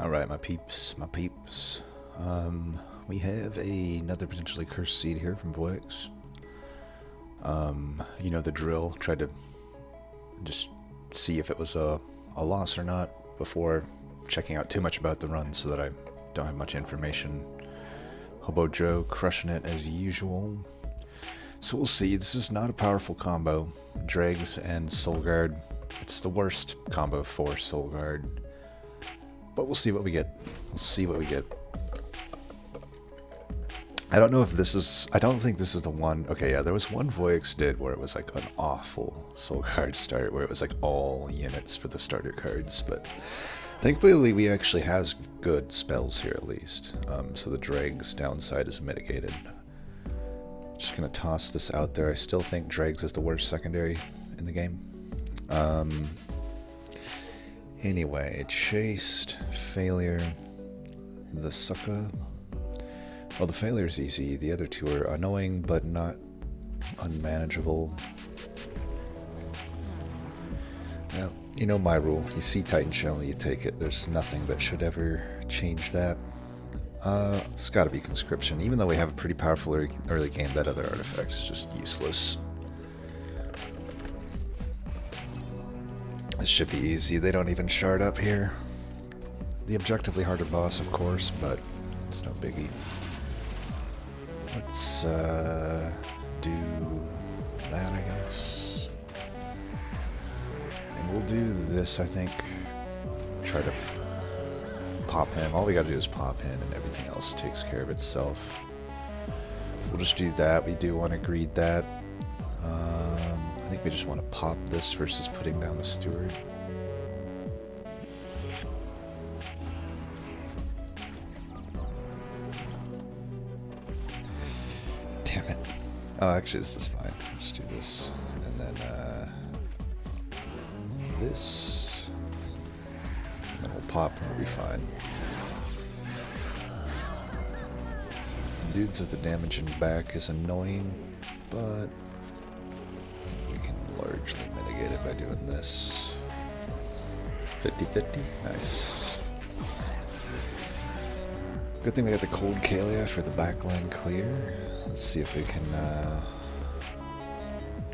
Alright, my peeps, my peeps. We have another potentially cursed seed here from Voix. You know the drill. Tried to just see if it was a loss or not before checking out too much about the run so that I don't have much information. Hobo Joe crushing it as usual. So we'll see. This is not a powerful combo. Dregs and Solgard. It's the worst combo for Solgard. But we'll see what we get. We'll see what we get. I don't know if this is... I don't think this is the one... Okay, yeah, there was one Voix did where it was like an awful Solgard start, where it was like all units for the starter cards, but thankfully we actually has good spells here at least. So the Dregs downside is mitigated. Just gonna toss this out there. I still think Dregs is the worst secondary in the game. Anyway, Chased, Failure, the Sucker. Well, the Failure's easy. The other two are annoying, but not unmanageable. Now, you know my rule. You see Titan Channel, you take it. There's nothing that should ever change that. It's gotta be Conscription. Even though we have a pretty powerful early game, that other artifact is just useless. This should be easy. They don't even shard up here. The objectively harder boss, of course, but it's no biggie. Let's do that, I guess. And we'll do this, I think. Try to pop him. All we gotta do is pop him, and everything else takes care of itself. We'll just do that. We do want to greed that. I think we just want to pop this versus putting down the Steward. Damn it. Oh, actually, this is fine. Just do this. And then, this. And then we'll pop and we'll be fine. Dudes with the damage in back is annoying, but I think we can largely mitigate it by doing this. 50-50? Nice. Good thing we got the Cold Kalia for the backline clear. Let's see if we can,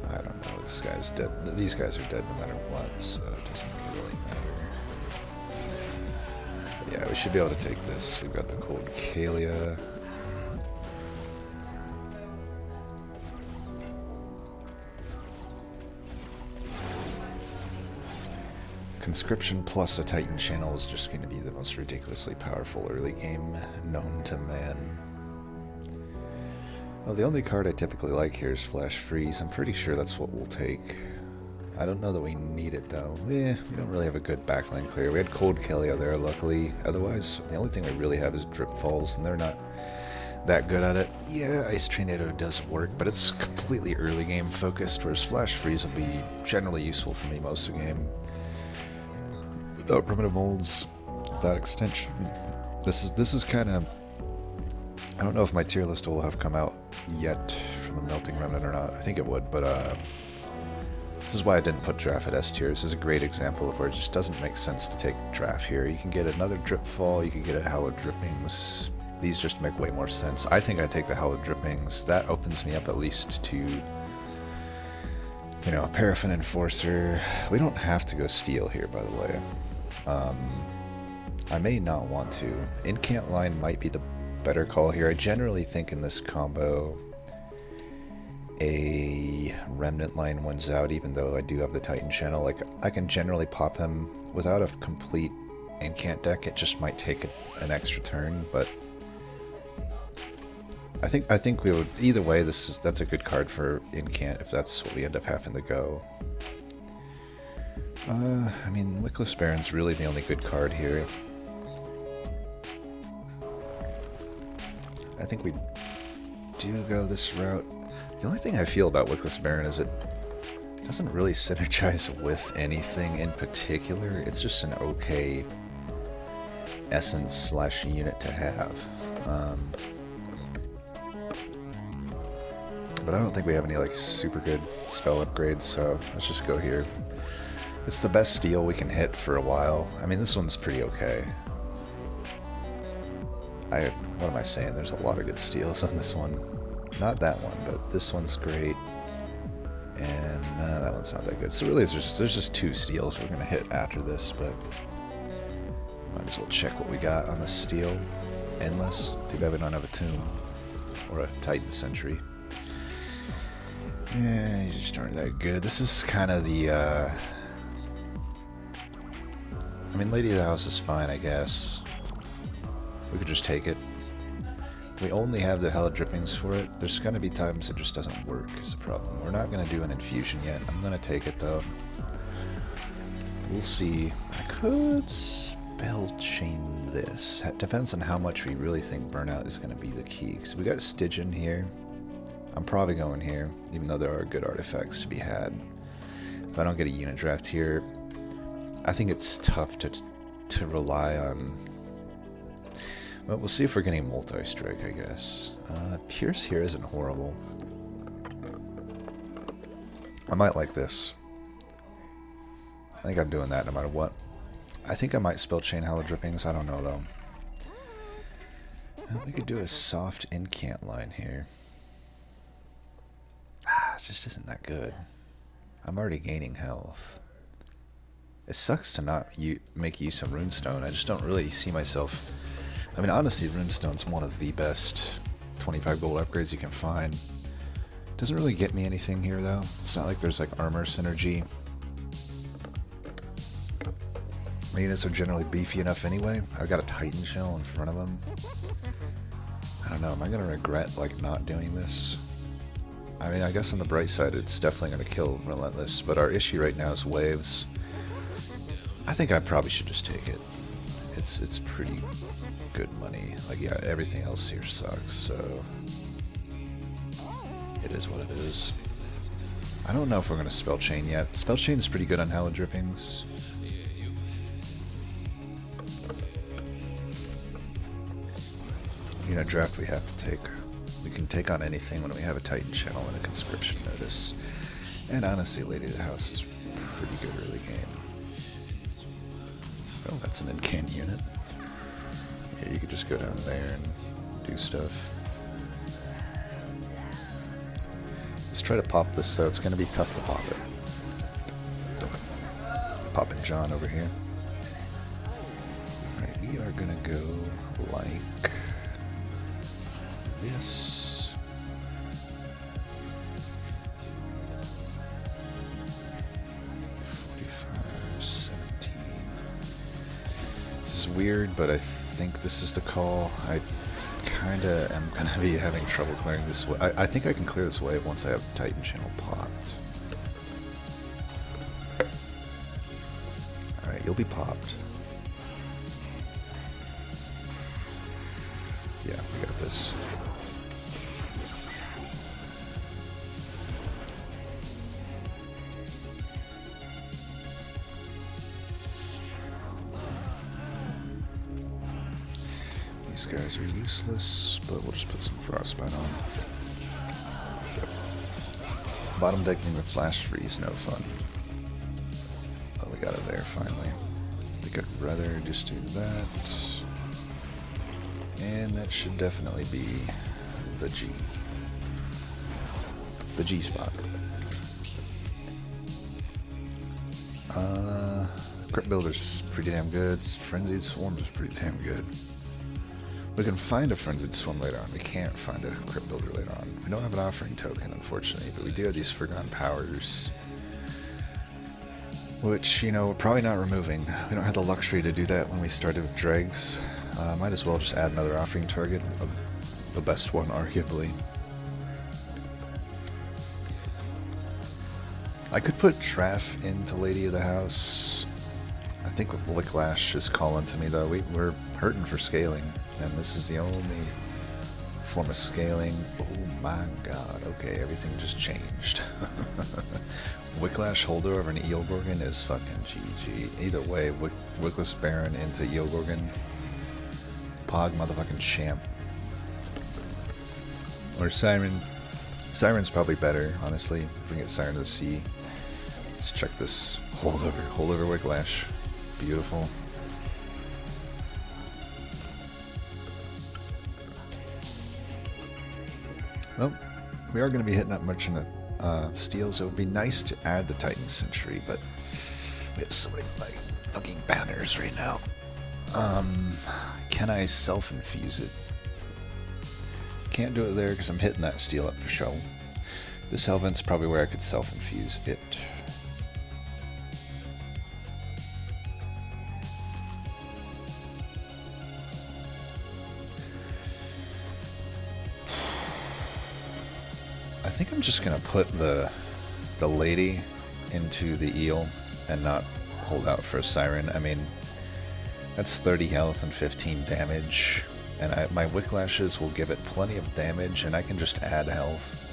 I don't know, this guy's dead. These guys are dead no matter what, so it doesn't really matter. But yeah, we should be able to take this. We've got the Cold Kalia. Conscription plus a Titan Channel is just going to be the most ridiculously powerful early game known to man. Well, the only card I typically like here is Flash Freeze. I'm pretty sure that's what we'll take. I don't know that we need it though. We don't really have a good backline clear. We had Cold Kalia there, luckily. Otherwise, the only thing we really have is Drip Falls, and they're not that good at it. Yeah, Ice Tornado does work, but it's completely early game focused, whereas Flash Freeze will be generally useful for me most of the game. Without primitive molds, without extension. This is kind of... I don't know if my tier list will have come out yet from the Melting Remnant or not. I think it would, but this is why I didn't put Draft at S tier. This is a great example of where it just doesn't make sense to take Draft here. You can get another Drip Fall, you can get a Hallowed Drippings. These just make way more sense. I think I take the Hallowed Drippings. That opens me up at least to, you know, a Paraffin Enforcer. We don't have to go Steel here, by the way. I may not want to. Incant Line might be the better call here. I generally think in this combo a Remnant Line wins out, even though I do have the Titan Channel. Like, I can generally pop him without a complete Incant deck. It just might take an extra turn, but I think we would either way. That's a good card for Incant if that's what we end up having to go. I mean, Wickless Baron's really the only good card here. I think we do go this route. The only thing I feel about Wickless Baron is it doesn't really synergize with anything in particular. It's just an okay essence / unit to have. But I don't think we have any like super good spell upgrades, so let's just go here. It's the best steal we can hit for a while. I mean, this one's pretty okay. What am I saying? There's a lot of good steals on this one. Not that one, but this one's great. And that one's not that good. So really, there's just 2 steals we're going to hit after this, but might as well check what we got on the steel. Endless. Too bad we don't have a tomb or a Titan Sentry. Yeah, these just aren't that good. This is kind of the, I mean, Lady of the House is fine, I guess. We could just take it. We only have the Hella Drippings for it. There's going to be times it just doesn't work, is the problem. We're not going to do an infusion yet. I'm going to take it, though. We'll see. I could spell chain this. It depends on how much we really think burnout is going to be the key. Because we got Stygian here. I'm probably going here, even though there are good artifacts to be had. If I don't get a unit draft here, I think it's tough to rely on. Well, we'll see if we're getting multi-strike, I guess. Pierce here isn't horrible. I might like this. I think I'm doing that no matter what. I think I might spell chain Hella Drippings. I don't know, though. Well, we could do a soft incant line here. It just isn't that good. I'm already gaining health. It sucks to not make use of Runestone. I just don't really see myself... I mean, honestly, Runestone's one of the best 25 gold upgrades you can find. Doesn't really get me anything here, though. It's not like there's, like, armor synergy. My units are generally beefy enough anyway. I've got a Titan shell in front of them. I don't know, am I going to regret, like, not doing this? I mean, I guess on the bright side, it's definitely going to kill Relentless, but our issue right now is waves. I think I probably should just take it. It's pretty good money. Like, yeah, everything else here sucks, so it is what it is. I don't know if we're going to spell chain yet. Spell chain is pretty good on Hella Drippings. You know, draft we have to take. We can take on anything when we have a Titan channel and a conscription notice. And honestly, Lady of the House is pretty good early game. Oh, that's an incant unit. Yeah, you could just go down there and do stuff. Let's try to pop this, so it's going to be tough to pop it. Popping John over here. Alright, we are going to go like this. This is weird, but I think this is the call. I kinda am gonna be having trouble clearing this wave. I think I can clear this wave once I have Titan channel popped. Alright, you'll be popped. Yeah, we got this. These guys are useless, but we'll just put some frostbite on. Bottom decking the flash freeze, no fun. Oh, we got it there finally. I think I'd rather just do that. And that should definitely be the G. The G spot. Crypt Builder's pretty damn good. Frenzied Swarm is pretty damn good. We can find a Frenzied Swarm later on. We can't find a Crypt Builder later on. We don't have an offering token, unfortunately, but we do have these Forgotten Powers. Which, you know, we're probably not removing. We don't have the luxury to do that when we started with Dregs. Might as well just add another offering target of the best one, arguably. I could put Traff into Lady of the House. I think Wicklash is calling to me, though. We're hurting for scaling, and this is the only form of scaling. Oh my god, okay, everything just changed. Wicklash Holder over an Eelgorgon is fucking GG. Either way, Wickless Baron into Eelgorgon. Pog motherfucking champ. Or Siren. Siren's probably better, honestly, if we can get Siren to the sea. Let's check this holdover Wicklash. Beautiful. Well, we are going to be hitting up Merchant Steel, so it would be nice to add the Titan Sentry, but we have so many fucking banners right now. Can I self-infuse it? Can't do it there because I'm hitting that steel up for show. This Hellvent's probably where I could self-infuse it. I think I'm just gonna put the lady into the eel and not hold out for a siren. I mean, that's 30 health and 15 damage, and my Wicklashes will give it plenty of damage, and I can just add health.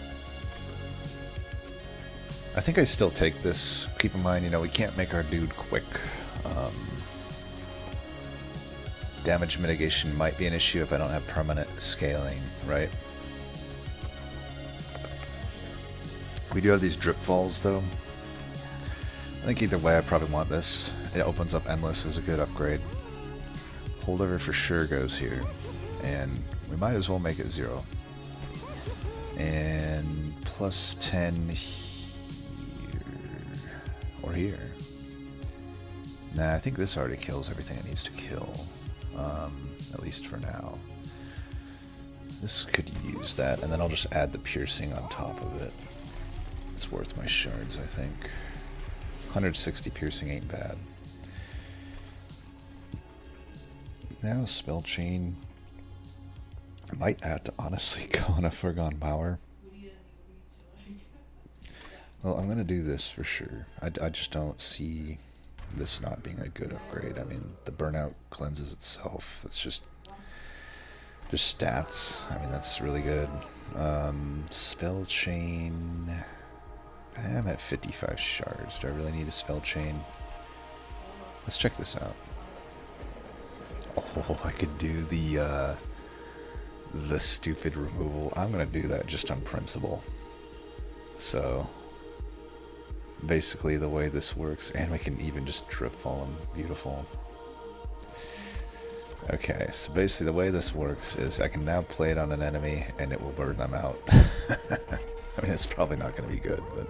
I think I still take this. Keep in mind, you know, we can't make our dude quick. Damage mitigation might be an issue if I don't have permanent scaling, right? We do have these drip falls, though. I think either way I probably want this. It opens up Endless as a good upgrade. Holdover for sure goes here. And we might as well make it 0. And plus 10 here. Or here. Nah, I think this already kills everything it needs to kill. At least for now. This could use that, and then I'll just add the piercing on top of it. It's worth my shards, I think. 160 piercing ain't bad. Now, spell chain. I might add to honestly go on a Foregone Power. Well, I'm going to do this for sure. I just don't see this not being a good upgrade. I mean, the burnout cleanses itself. It's just stats. I mean, that's really good. Spell chain. I'm at 55 shards. Do I really need a spell chain? Let's check this out. Oh, I could do the stupid removal. I'm gonna do that just on principle. So basically the way this works, and we can even just drip fall them. Beautiful. Okay, so basically the way this works is I can now play it on an enemy and it will burn them out. I mean, it's probably not going to be good, but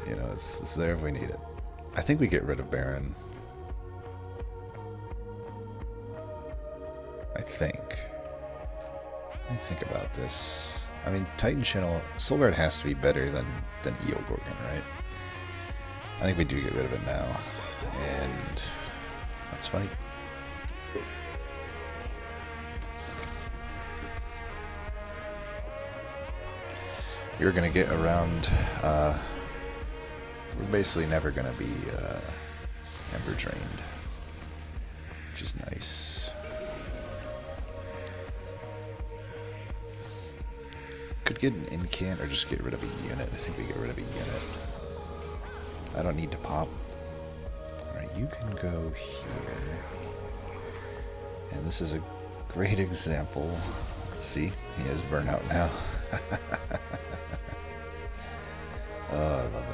you know, it's there if we need it. I think we get rid of Baron. I think. Let me think about this. I mean, Titan Channel, Solgard has to be better than Eel Gorgon, right? I think we do get rid of it now. And let's fight. You're going to get around, we're basically never going to be Ember Drained, which is nice. Could get an incant or just get rid of a unit. I think we get rid of a unit. I don't need to pop. Alright, you can go here. And this is a great example. See, he has burnout now. Oh, I love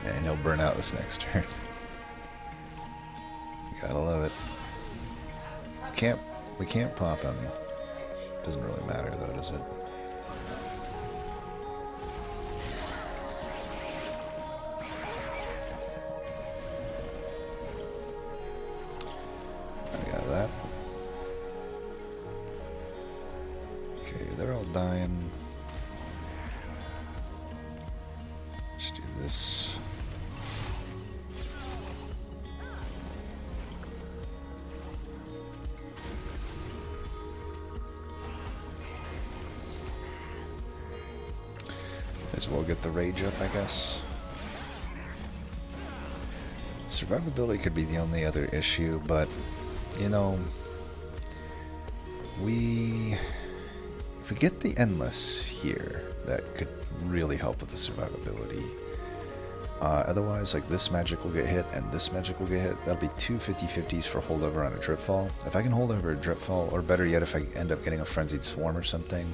it. And he'll burn out this next turn. Gotta love it. We can't pop him. Doesn't really matter though, does it? I got that. Okay, they're all dying. Let's do this. Might as well get the rage up, I guess. Survivability could be the only other issue, but, you know, if we get the Endless here, that could really help with the survivability. Otherwise, like, this magic will get hit and this magic will get hit. That'll be two 50/50s for holdover on a drip fall. If I can hold over a drip fall, or better yet, if I end up getting a frenzied swarm or something,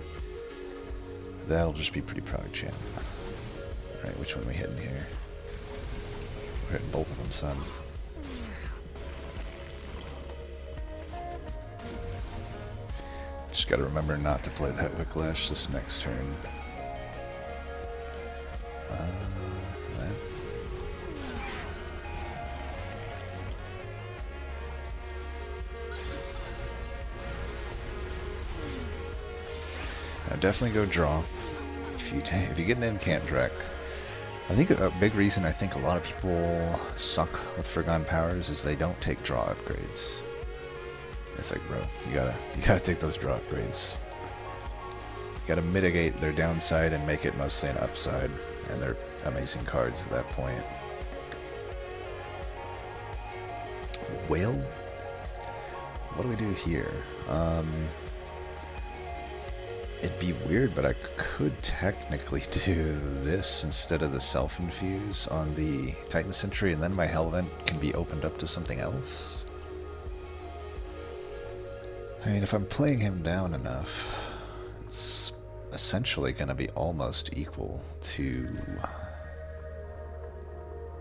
that'll just be pretty proud, champ. Alright, which one are we hitting here? We're hitting both of them, son. gotta remember not to play that Whiplash this next turn. That. Now definitely go draw. If you get an incant Drek. I think a big reason I think a lot of people suck with Forgotten Powers is they don't take draw upgrades. It's like, bro, you gotta take those draw upgrades. You gotta mitigate their downside and make it mostly an upside, and they're amazing cards at that point. Well, what do we do here? It'd be weird, but I could technically do this instead of the self-infuse on the Titan Sentry, and then my Hellvent can be opened up to something else. I mean, if I'm playing him down enough, it's essentially going to be almost equal to...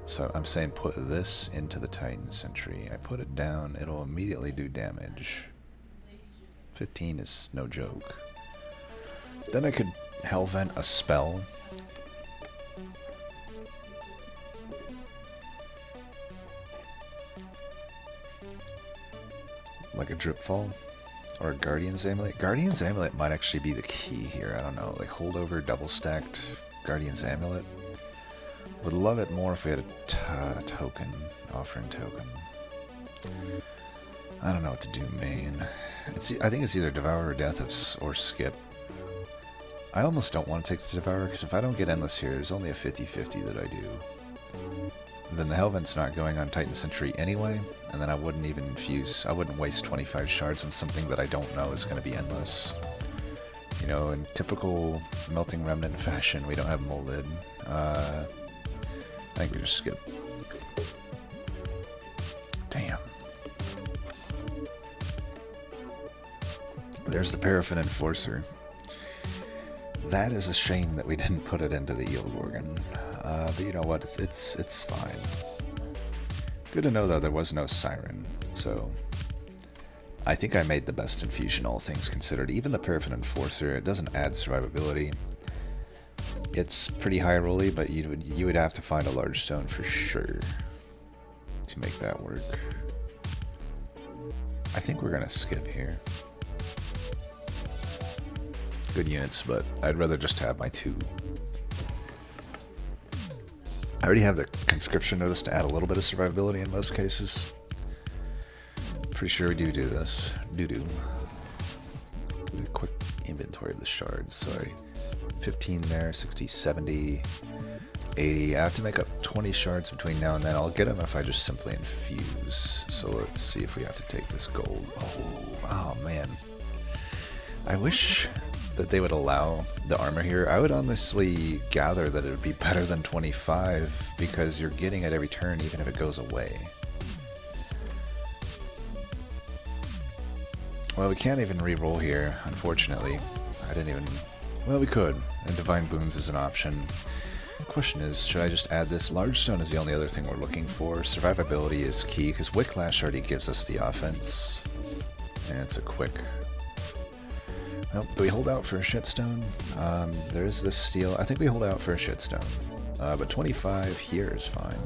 So I'm saying put this into the Titan Sentry. I put it down, it'll immediately do damage. 15 is no joke. Then I could Hellvent a spell. Like a Dripfall. Or a Guardian's Amulet. Guardian's Amulet might actually be the key here. I don't know. Like holdover, double stacked Guardian's Amulet. Would love it more if we had a token. Offering token. I don't know what to do, main. I think it's either Devour or Death or Skip. I almost don't want to take the Devourer, because if I don't get Endless here, there's only a 50-50 that I do. Then the Hellvent's not going on Titan Sentry anyway, and then I wouldn't even infuse, I wouldn't waste 25 shards on something that I don't know is going to be endless. You know, in typical Melting Remnant fashion, we don't have Molded. I think we just skip. Damn. There's the Paraffin Enforcer. That is a shame that we didn't put it into the Eel Gorgon. But you know what, it's fine. Good to know though there was no Siren, so I think I made the best infusion, all things considered. Even the Paraffin Enforcer, it doesn't add survivability. It's pretty high rolly, but you would have to find a large stone for sure to make that work. I think we're gonna skip here. Good units, but I'd rather just have my 2. I already have the conscription notice to add a little bit of survivability in most cases. Pretty sure we do this. Do a quick inventory of the shards. Sorry. 15 there, 60, 70, 80. I have to make up 20 shards between now and then. I'll get them if I just simply infuse. So let's see if we have to take this gold. Oh man. I wish that they would allow the armor here. I would honestly gather that it would be better than 25 because you're getting it every turn even if it goes away. Well, we can't even re-roll here, unfortunately. Well, we could, and Divine Boons is an option. Question is, should I just add this? Large Stone is the only other thing we're looking for. Survivability is key because Whiplash already gives us the offense. And it's a quick... Well, do we hold out for a shitstone? There is this steal. I think we hold out for a shitstone. But 25 here is fine.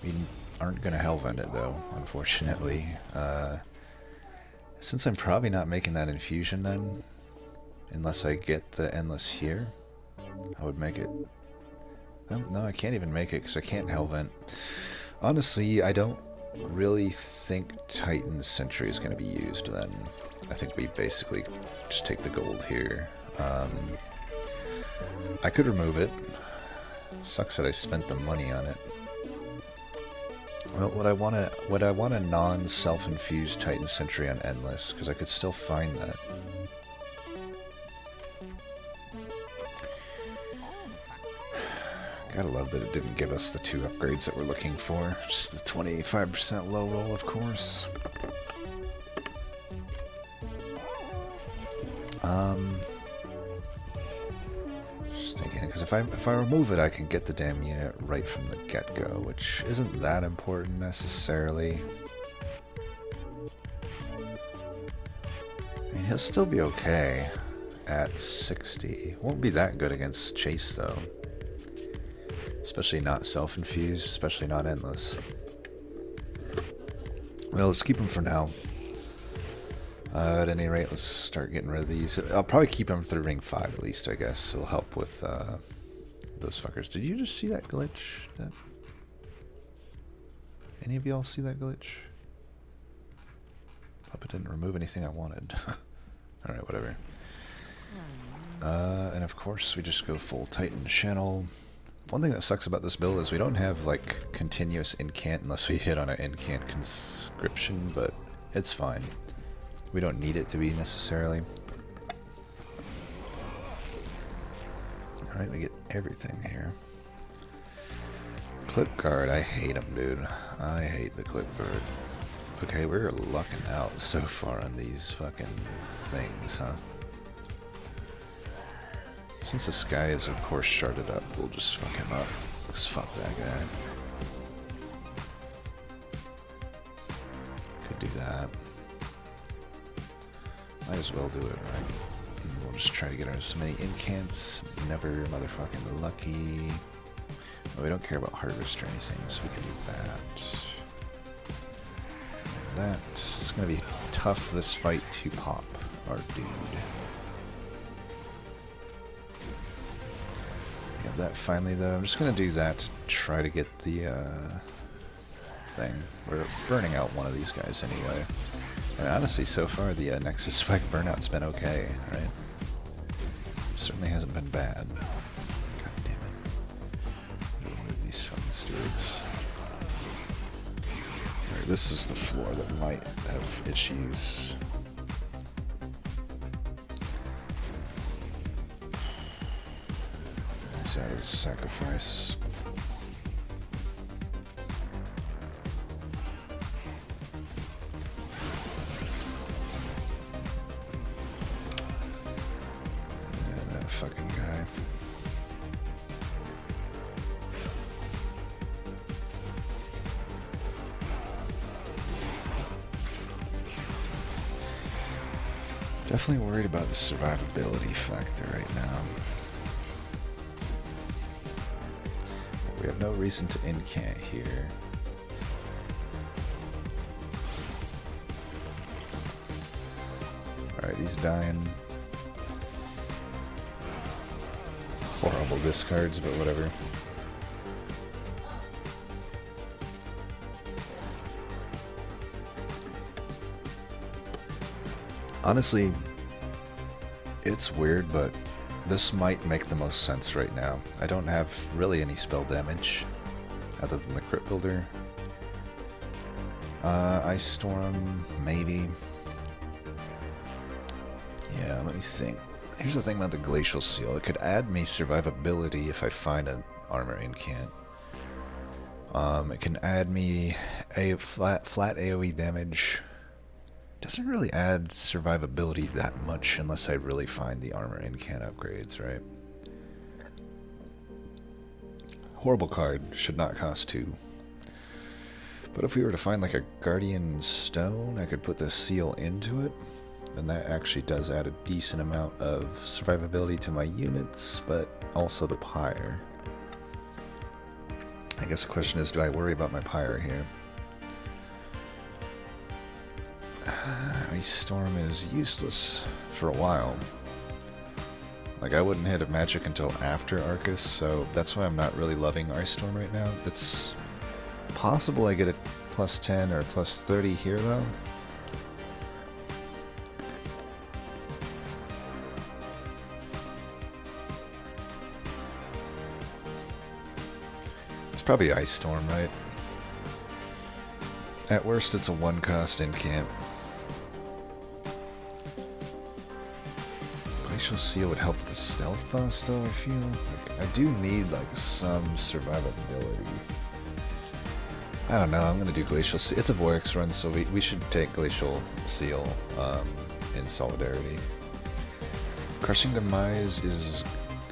We aren't going to Hellvent it though, unfortunately. Since I'm probably not making that infusion then, unless I get the Endless here, I would make it. Well, no, I can't even make it because I can't Hellvent. Honestly, I don't really think Titan Sentry is going to be used then. I think we basically just take the gold here. I could remove it. Sucks that I spent the money on it. Well, would I want a non-self-infused Titan Sentry on Endless? Because I could still find that. Gotta love that it didn't give us the 2 upgrades that we're looking for. Just the 25% low roll, of course. Just thinking, because if I remove it, I can get the damn unit right from the get-go, which isn't that important necessarily. I mean, mean, he'll still be okay at 60. Won't be that good against Chase, though. Especially not self-infused, especially not endless. Well, let's keep him for now. At any rate, let's start getting rid of these. I'll probably keep him through ring 5 at least, I guess. It'll help with those fuckers. Did you just see that glitch? Any of y'all see that glitch? Hope it didn't remove anything I wanted. Alright, whatever. And of course, we just go full Titan channel. One thing that sucks about this build is we don't have, like, continuous incant unless we hit on an incant conscription, but it's fine. We don't need it to be necessarily. Alright, we get everything here. Clip guard, I hate him, dude. I hate the clip guard. Okay, we're lucking out so far on these fucking things, huh? Since this guy is, of course, sharded up, we'll just fuck him up. Let's fuck that guy. Could do that. Might as well do it, right? And we'll just try to get as many incants. Never motherfucking lucky. Well, we don't care about harvest or anything, so we can do that. And that's gonna be tough, this fight, to pop our dude. We have that finally, though. I'm just gonna do that to try to get the thing. We're burning out one of these guys anyway. I mean, honestly, so far the Nexus Spike burnout's been okay, right? Certainly hasn't been bad. God damn it. Remove these fucking stewards. Right, this is the floor that might have issues. Use that as a sacrifice. Fucking guy. Definitely worried about the survivability factor right now. We have no reason to incant here. Alright, he's dying. Horrible discards, but whatever. Honestly, it's weird, but this might make the most sense right now. I don't have really any spell damage, other than the crit builder. Ice Storm, maybe. Yeah, let me think. Here's the thing about the Glacial Seal. It could add me survivability if I find an armor incant. It can add me a flat AoE damage. Doesn't really add survivability that much unless I really find the armor incant upgrades, right? Horrible card. Should not cost 2. But if we were to find like a Guardian Stone, I could put the seal into it. And that actually does add a decent amount of survivability to my units, but also the pyre. I guess the question is, do I worry about my pyre here? Ice Storm is useless for a while. Like, I wouldn't hit a magic until after Arcus, so that's why I'm not really loving Ice Storm right now. It's possible I get a plus 10 or plus 30 here, though. Probably Ice Storm, right? At worst, it's a 1-cost incant. Glacial Seal would help with the stealth boss, though, I feel. Like, I do need, like, some survivability. I don't know, I'm gonna do Glacial Seal. It's a Voyix run, so we should take Glacial Seal in solidarity. Crushing Demise is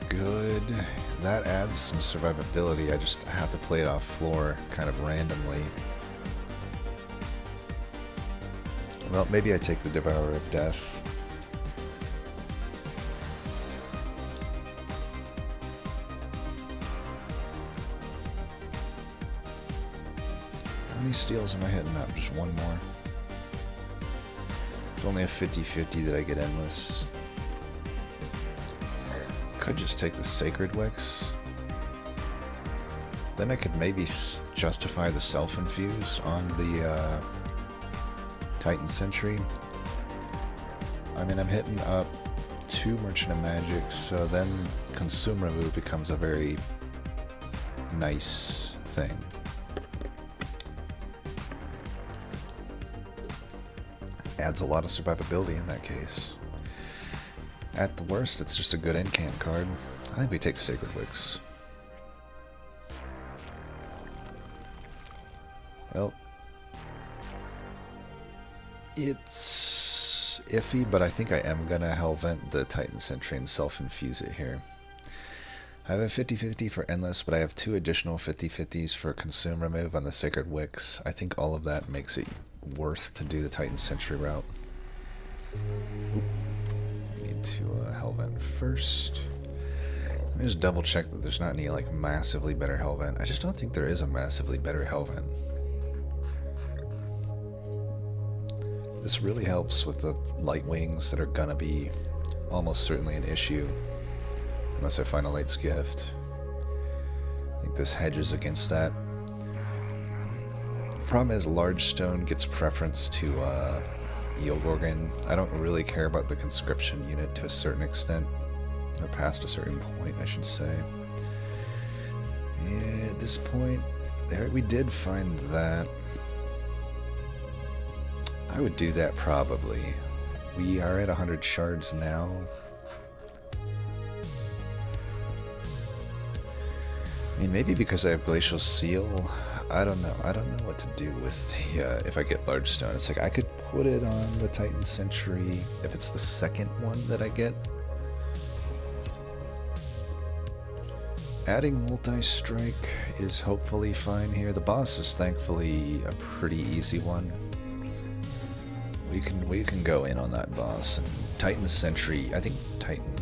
good. That adds some survivability. I just have to play it off floor kind of randomly. Well, maybe I take the Devourer of Death. many steals am I hitting up? Just one more. It's only a 50-50 that I get endless. Could just take the Sacred Wicks. Then I could maybe justify the Self-Infuse on the Titan Sentry. I mean, I'm hitting up 2 Merchant of Magic, so then Consume Remove becomes a very nice thing. Adds a lot of survivability in that case. At the worst, it's just a good incant card. I think we take Sacred Wicks. Well, it's iffy, but I think I am going to Hellvent the Titan Sentry and self-infuse it here. I have a 50-50 for Endless, but I have 2 additional 50-50s for Consume Remove on the Sacred Wicks. I think all of that makes it worth to do the Titan Sentry route. Oop. I need to Hellvent first. Let me just double check that there's not any like massively better Hellvent. I just don't think there is a massively better Hellvent. This really helps with the light wings that are gonna be almost certainly an issue unless I find a Light's Gift. I think this hedges against that. The problem is Large Stone gets preference to Eelgorgon. I don't really care about the conscription unit to a certain extent, or past a certain point, I should say. Yeah, at this point, there we did find that. I would do that probably. We are at 100 shards now. I mean, maybe because I have Glacial Seal. I don't know. I don't know what to do with the, if I get Large Stone. It's like I could put it on the Titan Sentry if it's the second one that I get. Adding Multi-Strike is hopefully fine here. The boss is thankfully a pretty easy one. We can go in on that boss. And Titan Sentry, I think Titan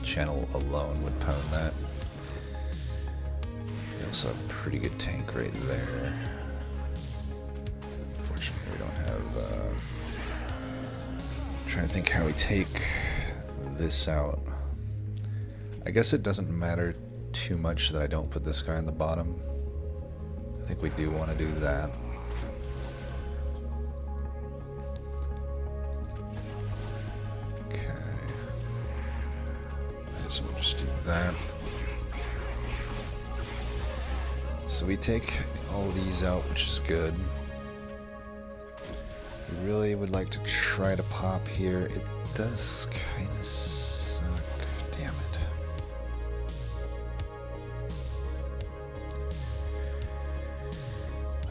Channel alone would pound that. Also a pretty good tank right there. Unfortunately, we don't have. I'm trying to think how we take this out. I guess it doesn't matter too much that I don't put this guy on the bottom. I think we do want to do that. Okay. So we'll just do that. So we take all these out, which is good. We really would like to try to pop here. It does kind of suck. Damn it.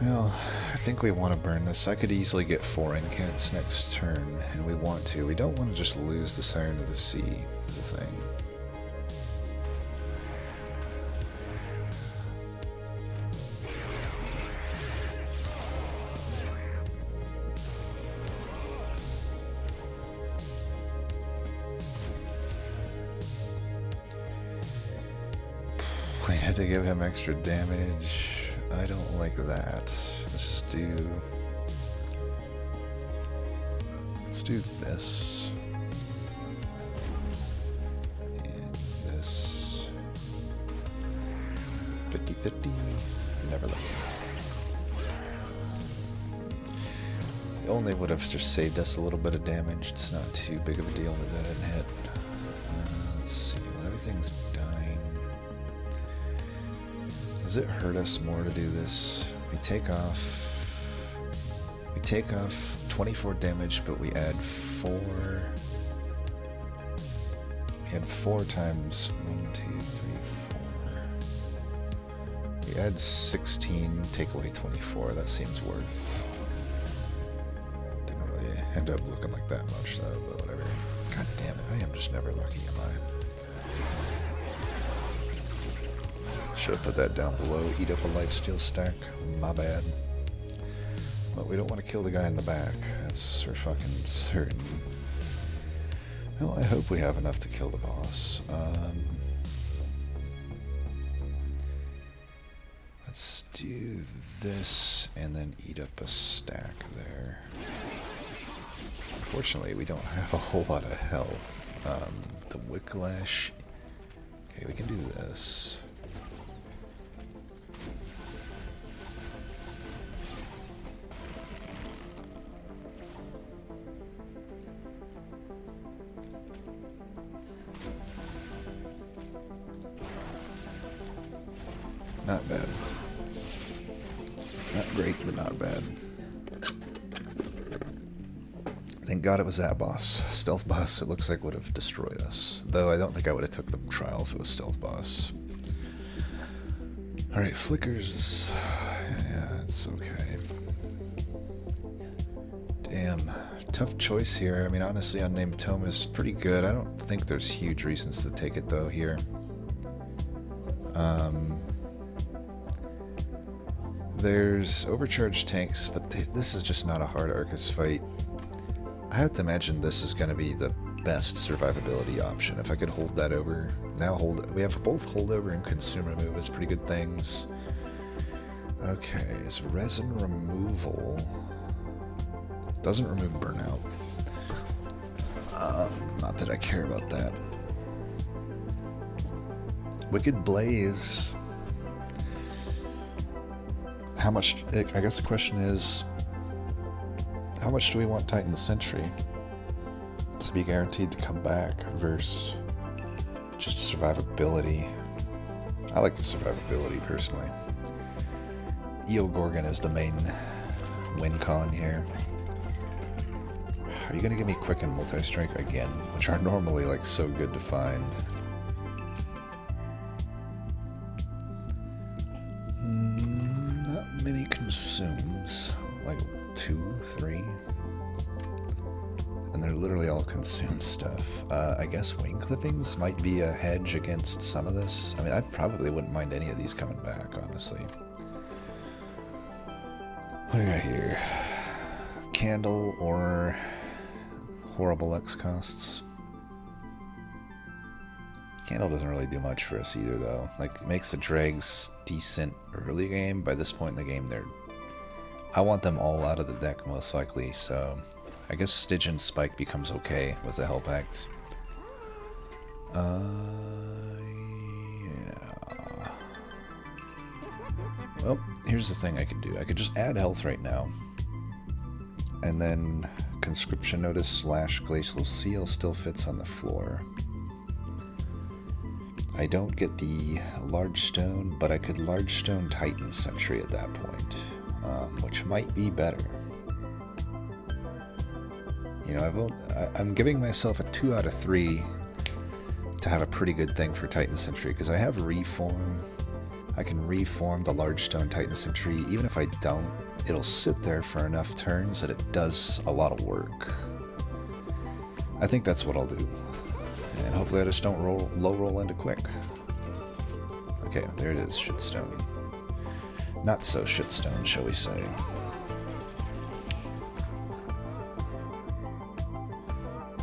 Well, I think we want to burn this. I could easily get 4 incants next turn, and we want to. We don't want to just lose the Siren of the Sea, is the thing. We have to give him extra damage. I don't like that. Let's do this. And this. 50-50. Never let me. It only would have just saved us a little bit of damage. It's not too big of a deal that that didn't hit. Let's see. Well, everything's dying. Does it hurt us more to do this? We take off 24 damage, but we add 4. We add 4 times 1, 2, 3, 4. We add 16, take away 24. That seems worth. Didn't really end up looking like that much though, but whatever. God damn it, I am just never lucky, am I? Should have put that down below. Eat up a lifesteal stack. My bad. But we don't want to kill the guy in the back. That's for fucking certain. Well, I hope we have enough to kill the boss. Let's do this and then eat up a stack there. Unfortunately, we don't have a whole lot of health. The Wicklash. Okay, we can do this. Not bad. Not great, but not bad. Thank God it was that boss. Stealth boss, it looks like, would have destroyed us. Though I don't think I would have took the trial if it was stealth boss. Alright, flickers. Yeah, it's okay. Damn. Tough choice here. I mean, honestly, Unnamed Tome is pretty good. I don't think there's huge reasons to take it, though, here. There's overcharged tanks, but this is just not a hard Arcus fight. I have to imagine this is going to be the best survivability option. If I could hold that over. Now we have both holdover and consume remove as pretty good things. Okay, is resin removal. Doesn't remove burnout. Not that I care about that. Wicked Blaze. How much, I guess the question is, how much do we want Titan Sentry to be guaranteed to come back versus just survivability? I like the survivability personally. Eel Gorgon is the main win con here. Are you gonna give me Quick and Multi-Strike again, which are normally like so good to find? Not many consumes, like 2, 3. And they're literally all consume stuff. I guess wing clippings might be a hedge against some of this. I mean, I probably wouldn't mind any of these coming back, honestly. What do we got here? Candle or horrible X costs. Candle doesn't really do much for us either, though. Like, it makes the Dregs decent early game. By this point in the game, I want them all out of the deck, most likely, so I guess Stygian Spike becomes okay with the Hell Pact. Yeah. Well, here's the thing I could do. I could just add health right now, and then Conscription Notice / Glacial Seal still fits on the floor. I don't get the Large Stone, but I could Large Stone Titan Sentry at that point, which might be better. You know, I'm giving myself a 2 out of 3 to have a pretty good thing for Titan Sentry, because I have Reform. I can reform the Large Stone Titan Sentry. Even if I don't, it'll sit there for enough turns that it does a lot of work. I think that's what I'll do. And hopefully I just don't low roll into Quick. Okay, there it is, Shitstone. Not so Shitstone, shall we say.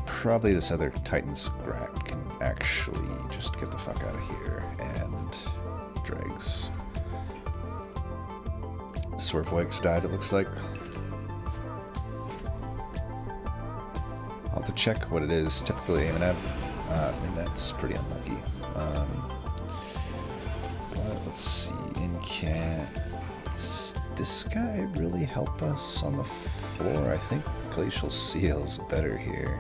Probably this other Titan Scrat can actually just get the fuck out of here. And Dregs. Swerfwakes died, it looks like. I'll have to check what it is typically aiming at. I mean, that's pretty unlucky. But let's see. Does this guy really help us on the floor? I think Glacial Seal's better here.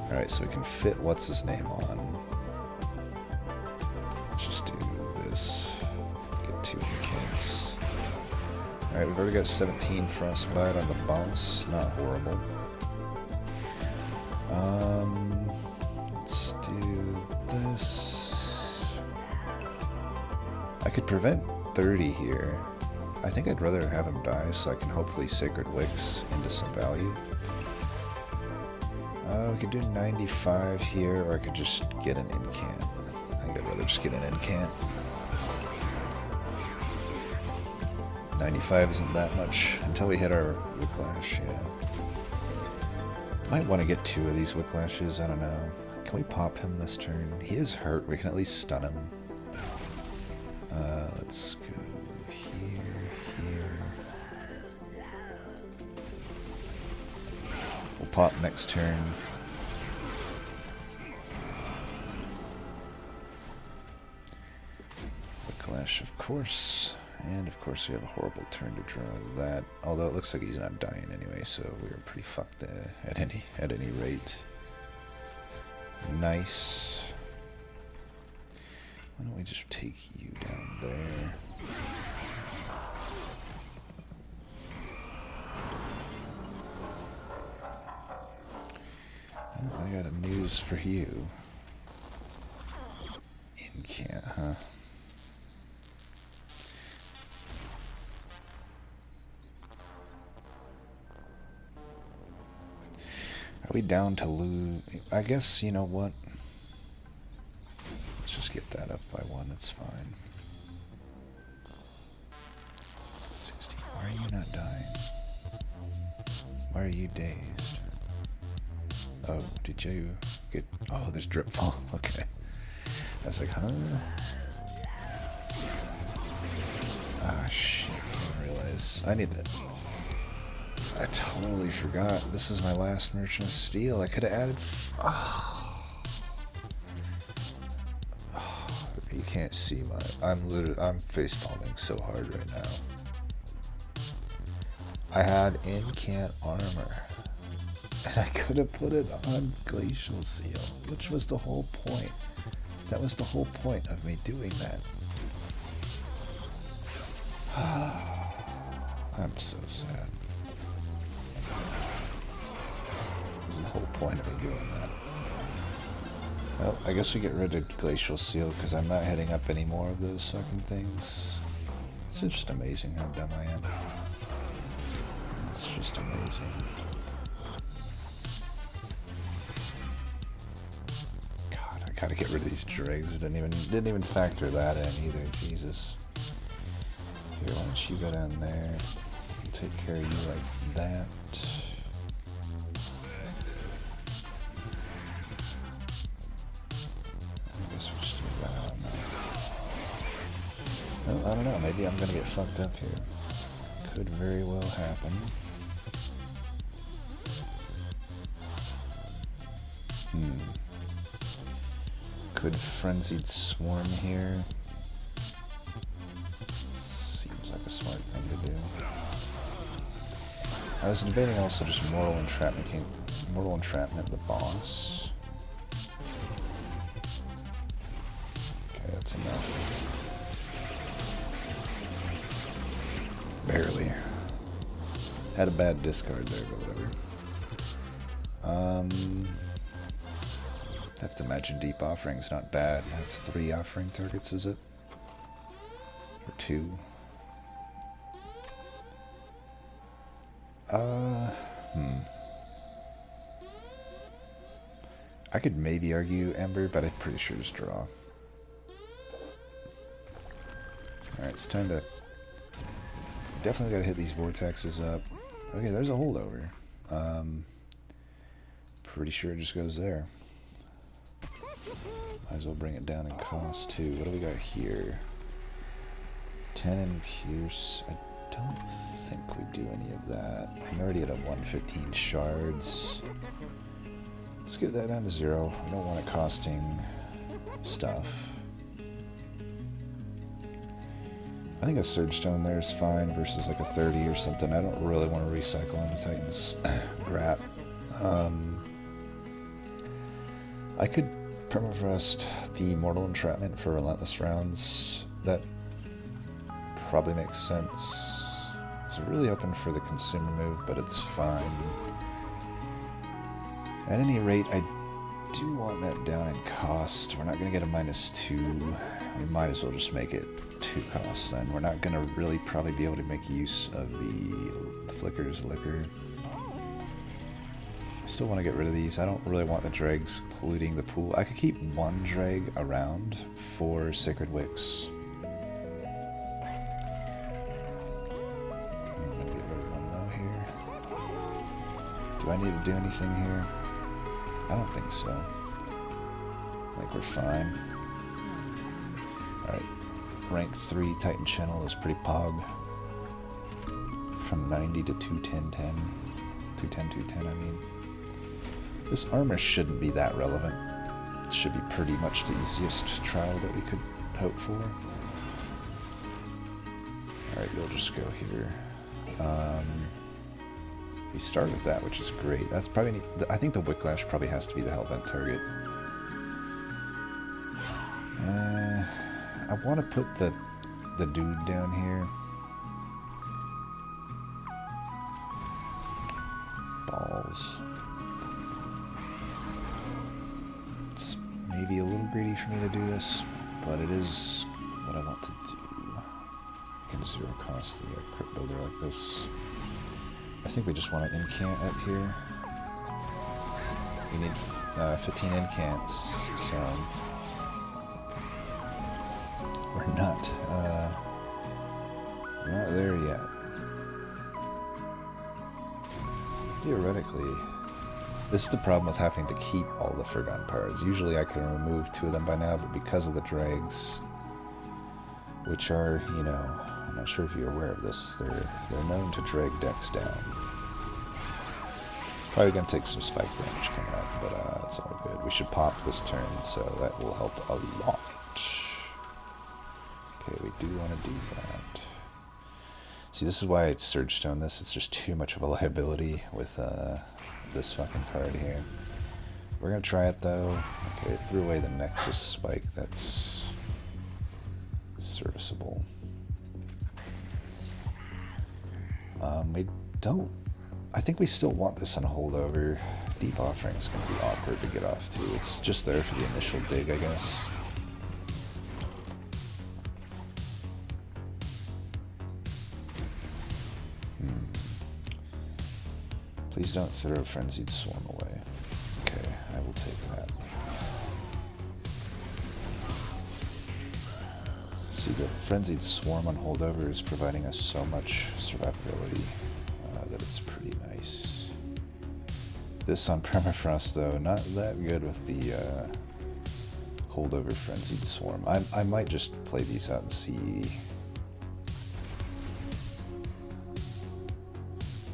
Alright, so we can fit what's his name on. Let's just do this. Get 2 incants. Alright, we've already got 17 Frostbite on the boss. Not horrible. Let's do this. I could prevent 30 here. I think I'd rather have him die so I can hopefully Sacred Wicks into some value. We could do 95 here, or I could just get an incant. I think I'd rather just get an incant. 95 isn't that much until we hit our Wicklash, yeah. Might want to get 2 of these Wicklashes, I don't know. Can we pop him this turn? He is hurt, we can at least stun him. Let's go pop next turn. Clash, of course. And of course we have a horrible turn to draw that. Although it looks like he's not dying anyway, so we're pretty fucked at any rate. Nice. Why don't we just take you down there? Well, I got a news for you. Incant, huh? Are we down to lose? I guess, you know what? Let's just get that up by 1, it's fine. 16. Why are you not dying? Why are you dazed? Oh, did you get... Oh, there's drip fall. Okay. I was like, huh? Ah, shit. I didn't realize. I need to... I totally forgot. This is my last Merchant of Steel. I could have added... You can't see my... I'm face palming so hard right now. I had incant armor. And I could have put it on Glacial Seal, which was the whole point. That was the whole point of me doing that. I'm so sad. That was the whole point of me doing that. Well, I guess we get rid of Glacial Seal because I'm not hitting up any more of those fucking things. It's just amazing how dumb I am. It's just amazing. God, I gotta get rid of these dregs. Didn't even factor that in either. Jesus. Here, why don't you go down there? I'll take care of you like that. I guess we'll just do that. I don't know. Well, I don't know. Maybe I'm gonna get fucked up here. Could very well happen. Could Frenzied Swarm here. Seems like a smart thing to do. I was debating also just Mortal Entrapment the boss. Okay, that's enough. Barely. Had a bad discard there, but whatever. I have to imagine Deep Offering's not bad. I have 3 offering targets, is it? Or 2? I could maybe argue Ember, but I'm pretty sure just draw. Alright, it's time to... Definitely gotta hit these vortexes up. Okay, there's a holdover. Pretty sure it just goes there. Might as well bring it down in cost too. What do we got here? 10 and Pierce. I don't think we do any of that. I'm already at a 115 shards. Let's get that down to 0. I don't want it costing stuff. I think a Surge Stone there is fine versus like a 30 or something. I don't really want to recycle into Titan's Grat. I could Permafrost the Mortal Entrapment for Relentless Rounds. That probably makes sense. I was really hoping for the Consumer move, but it's fine. At any rate, I do want that down in cost. We're not going to get a -2. We might as well just make it 2 costs then. We're not going to really probably be able to make use of the Flicker's Liquor. I still want to get rid of these. I don't really want the dregs polluting the pool. I could keep 1 dreg around for Sacred Wicks. I'm going to get rid of 1 though here. Do I need to do anything here? I don't think so. I think we're fine. Alright. Rank 3 Titan Channel is pretty pog. From 90 to 210, 210, I mean. This armor shouldn't be that relevant. It should be pretty much the easiest trial that we could hope for. Alright, we'll just go here. We start with that, which is great. That's probably I think the Wicklash probably has to be the Hellvent target. I want to put the dude down here. Balls. It's maybe a little greedy for me to do this, but it is what I want to do. I can zero cost the crit builder like this. I think we just want to incant up here. We need 15 incants, so we're not there yet. Theoretically, this is the problem with having to keep all the Forgotten Powers. Usually I can remove 2 of them by now, but because of the Dregs, which are, you know, I'm not sure if you're aware of this, they're known to drag decks down. Probably going to take some spike damage coming up, but it's all good. We should pop this turn, so that will help a lot. Okay, we do want to do that. See, this is why I Surge Stone this. It's just too much of a liability with this fucking card here. We're going to try it, though. Okay, it threw away the Nexus spike. That's serviceable. We don't... I think we still want this on holdover. Deep Offering is going to be awkward to get off to. It's just there for the initial dig, I guess. Please don't throw Frenzied Swarm away. Okay, I will take that. See, the Frenzied Swarm on holdover is providing us so much survivability that it's pretty nice. This on Permafrost, though, not that good with the holdover Frenzied Swarm. I might just play these out and see.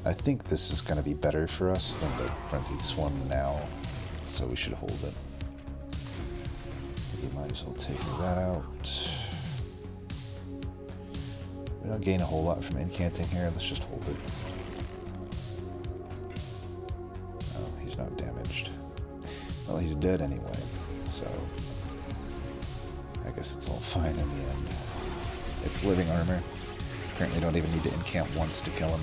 I think this is going to be better for us than the Frenzied Swarm now, so we should hold it. We might as well take that out. We don't gain a whole lot from incanting here, let's just hold it. Oh, he's not damaged. Well, he's dead anyway, so I guess it's all fine in the end. It's living armor. Apparently don't even need to incant once to kill him.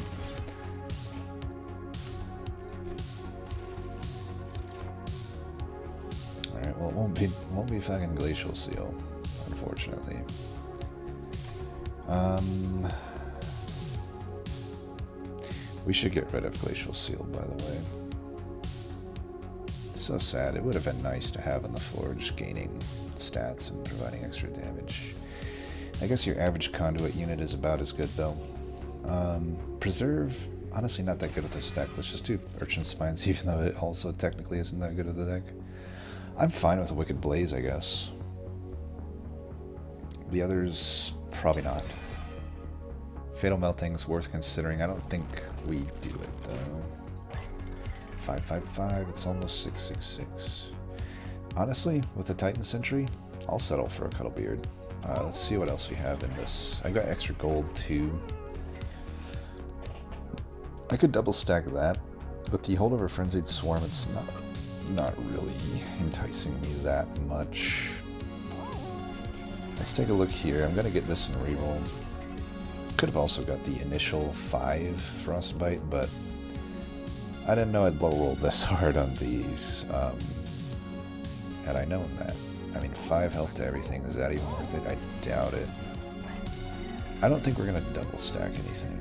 Well, it won't be fucking Glacial Seal, unfortunately. We should get rid of Glacial Seal, by the way. So sad. It would have been nice to have on the floor, just gaining stats and providing extra damage. I guess your average conduit unit is about as good, though. Preserve, honestly not that good with this deck. Let's just do Urchin Spines, even though it also technically isn't that good with the deck. I'm fine with a Wicked Blaze, I guess. The others, probably not. Fatal Melting's worth considering. I don't think we do it, though. 555, it's almost 666. Honestly, with the Titan Sentry, I'll settle for a Cuddlebeard. Let's see what else we have in this. I got extra gold, too. I could double stack that. With the Holdover Frenzied Swarm, it's not really enticing me that much. Let's take a look here. I'm gonna get this in reroll. Could have also got the initial 5 Frostbite, but I didn't know I'd low roll this hard on these. Had I known that. I mean, 5 health to everything, is that even worth it? I doubt it. I don't think we're gonna double stack anything.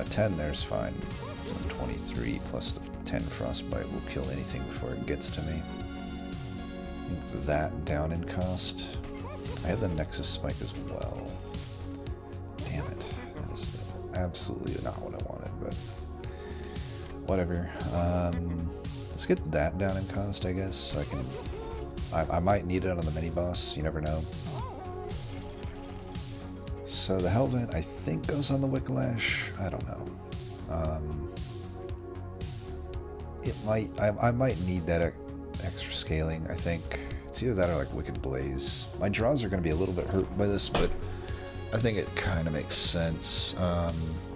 10 there's fine. So 23 plus the 10 Frostbite will kill anything before it gets to me. I think that down in cost. I have the Nexus Spike as well. Damn it. That is absolutely not what I wanted, but whatever. Let's get that down in cost, I guess. I might need it on the mini-boss, you never know. So the Hellvent, I think, goes on the Wicklash. I don't know. I might need that extra scaling, I think. It's either that or like Wicked Blaze. My draws are going to be a little bit hurt by this, but I think it kind of makes sense.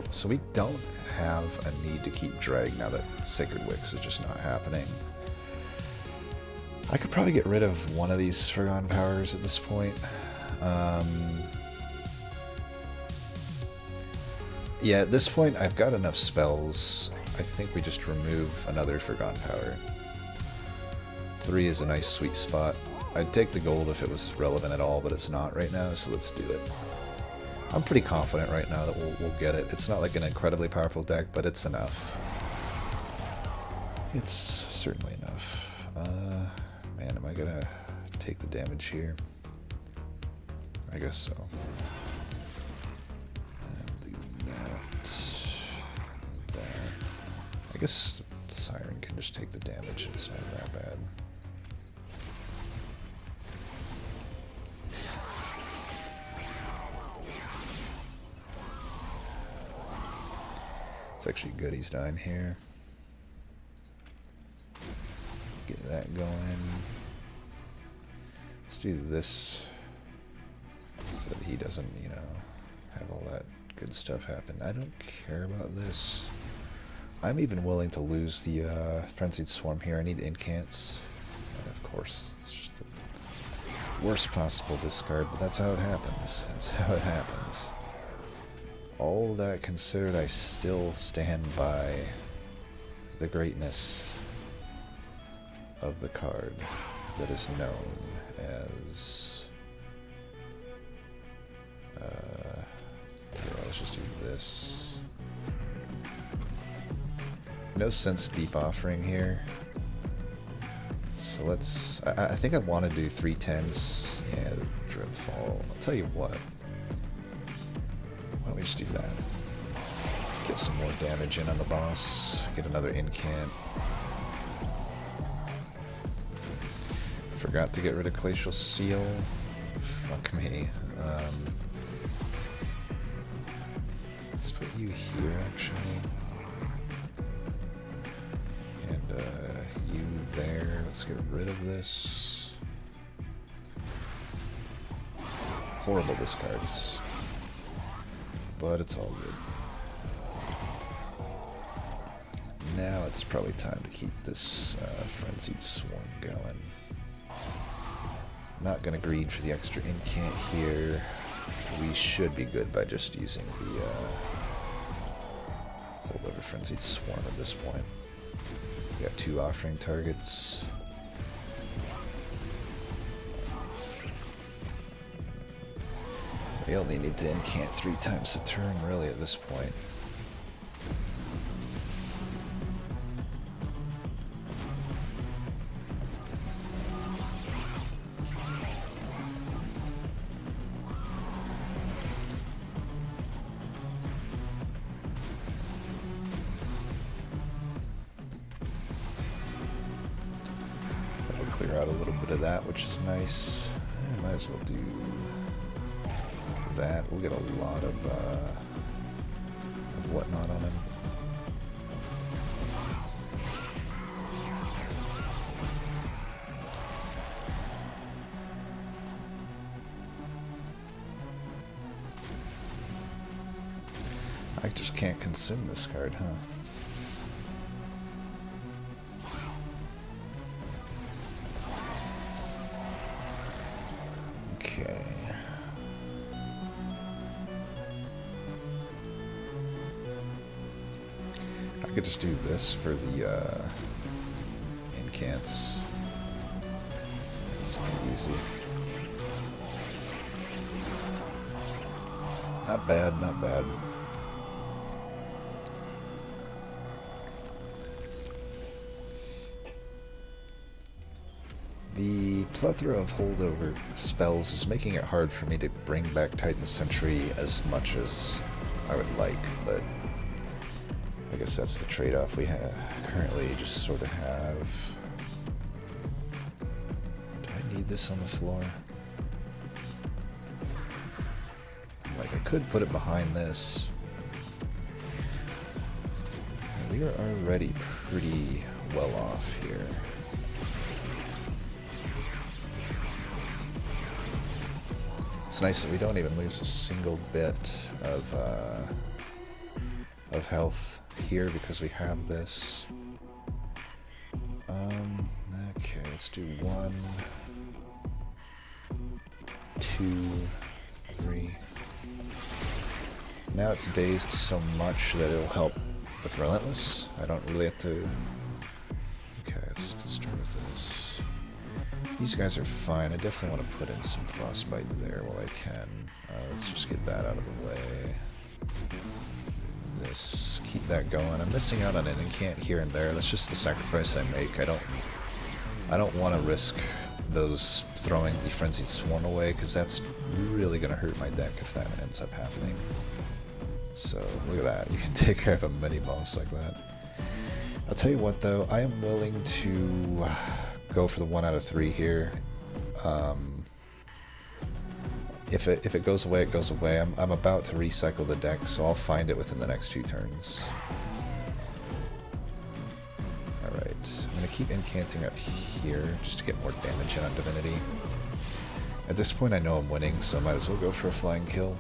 So we don't have a need to keep Dreg now that Sacred Wicks is just not happening. I could probably get rid of one of these Forgotten Powers at this point. Yeah, at this point I've got enough spells. I think we just remove another Forgotten Power. 3 is a nice sweet spot. I'd take the gold if it was relevant at all, but it's not right now, so let's do it. I'm pretty confident right now that we'll get it. It's not like an incredibly powerful deck, but it's enough. It's certainly enough. Man, am I gonna take the damage here? I guess so. I'll do that. I guess Siren can just take the damage. It's not that bad. It's actually good he's dying here. Get that going. Let's do this so that he doesn't, you know, have all that good stuff happen. I don't care about this. I'm even willing to lose the Frenzied Swarm here. I need incants. And of course, it's just the worst possible discard, but that's how it happens. That's how it happens. All that considered, I still stand by the greatness of the card that is known as... let's just do this. No sense deep offering here. So let's... I think I want to do 3 10s. Yeah, the Dreadfall. I'll tell you what. Why don't we just do that? Get some more damage in on the boss. Get another incant. Forgot to get rid of Glacial Seal. Fuck me. Let's put you here, actually. And you there. Let's get rid of this. Horrible discards. But it's all good. Now it's probably time to keep this Frenzied Swarm going. Not gonna greed for the extra incant here. We should be good by just using the holdover Frenzied Swarm at this point. We got 2 offering targets. We only need to incant 3 times a turn, really, at this point. That'll clear out a little bit of that, which is nice. I might as well do that. We'll get a lot of whatnot on him. I just can't consume this card, huh? Okay. I could just do this for the incants. It's pretty easy. Not bad, not bad. The plethora of holdover spells is making it hard for me to bring back Titan Sentry as much as I would like, but I guess that's the trade-off we currently just sort of have. Do I need this on the floor? Like, I could put it behind this. We are already pretty well off here. It's nice that we don't even lose a single bit of health here because we have this. Okay, let's do 1, 2, 3. Now it's dazed so much that it'll help with Relentless. I don't really have to... Okay, let's start with this. These guys are fine. I definitely want to put in some Frostbite there while I can. Let's just get that out of the way. This, keep that going. I'm missing out on an incant here and there. That's just the sacrifice I make. I don't want to risk those throwing the Frenzied Swarm away, because that's really going to hurt my deck if that ends up happening. So, look at that. You can take care of a mini-boss like that. I'll tell you what, though. I am willing to go for the 1 out of 3 here. If it goes away, it goes away. I'm about to recycle the deck, so I'll find it within the next few turns. Alright, I'm going to keep incanting up here just to get more damage in on Divinity. At this point I know I'm winning, so I might as well go for a flying kill.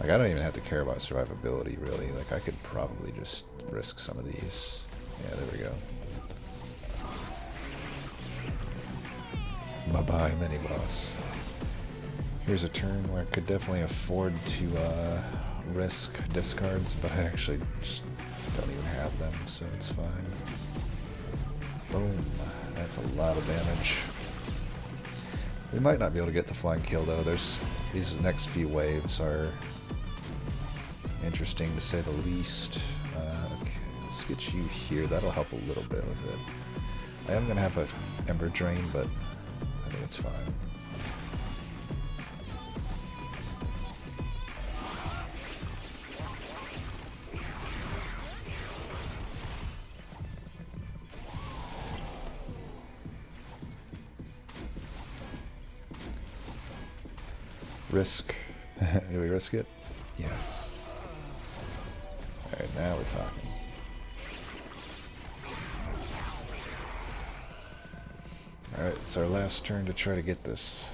Like, I don't even have to care about survivability, really. Like, I could probably just risk some of these. Yeah, there we go. Bye-bye, mini-boss. Here's a turn where I could definitely afford to risk discards, but I actually just don't even have them, so it's fine. Boom. That's a lot of damage. We might not be able to get the flying kill, though. These next few waves are interesting, to say the least. Okay, let's get you here. That'll help a little bit with it. I am going to have an Ember Drain, but I think it's fine. Risk. Do we risk it? Yes. Alright, now we're talking. Alright, it's our last turn to try to get this.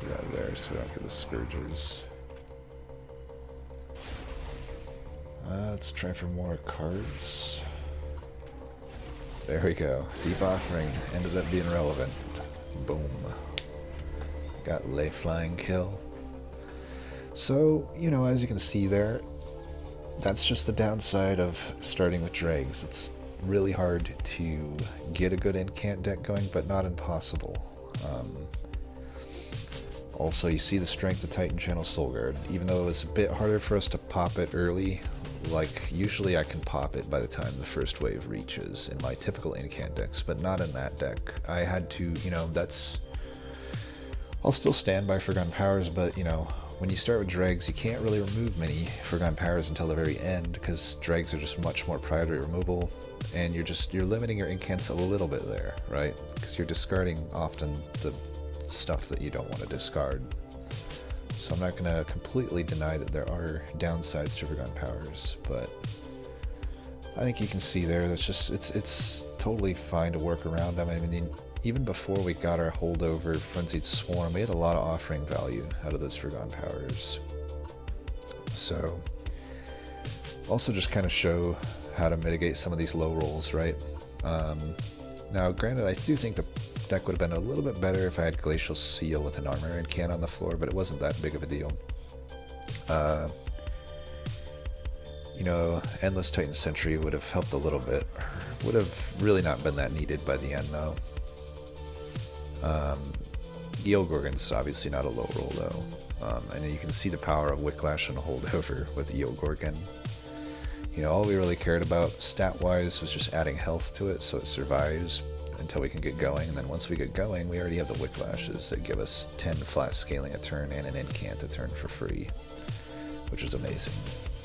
Get out of there so we don't get the Scourges. Let's try for more cards. There we go. Deep Offering ended up being relevant. Boom. Got Lay Flying Kill. So, you know, as you can see there, that's just the downside of starting with Dregs. It's really hard to get a good incant deck going, but not impossible. Also, you see the strength of Titan Channel Solgard. Even though it was a bit harder for us to pop it early, like, usually I can pop it by the time the first wave reaches in my typical incant decks, but not in that deck. I had to, you know, I'll still stand by Forgotten Powers, but, you know, when you start with Dregs, you can't really remove many Forgotten Powers until the very end, because Dregs are just much more priority removal, and you're limiting your incants a little bit there, right? Because you're discarding often the stuff that you don't want to discard. So I'm not going to completely deny that there are downsides to Forgotten Powers, but I think you can see there, that's just, it's totally fine to work around them. I mean, even before we got our holdover Frenzied Swarm, we had a lot of offering value out of those Forgotten Powers. So, also just kind of show how to mitigate some of these low rolls, right? Now, granted, I do think the deck would have been a little bit better if I had Glacial Seal with an Armor and Can on the floor, but it wasn't that big of a deal. You know, Endless Titan Sentry would have helped a little bit. Would have really not been that needed by the end, though. Eel Gorgon's obviously not a low roll, though. And you can see the power of Wicklash and Holdover with Eel Gorgon. You know, all we really cared about stat-wise was just adding health to it so it survives until we can get going, and then once we get going, we already have the Wicklashes that give us 10 flat scaling a turn and an incant a turn for free, which is amazing.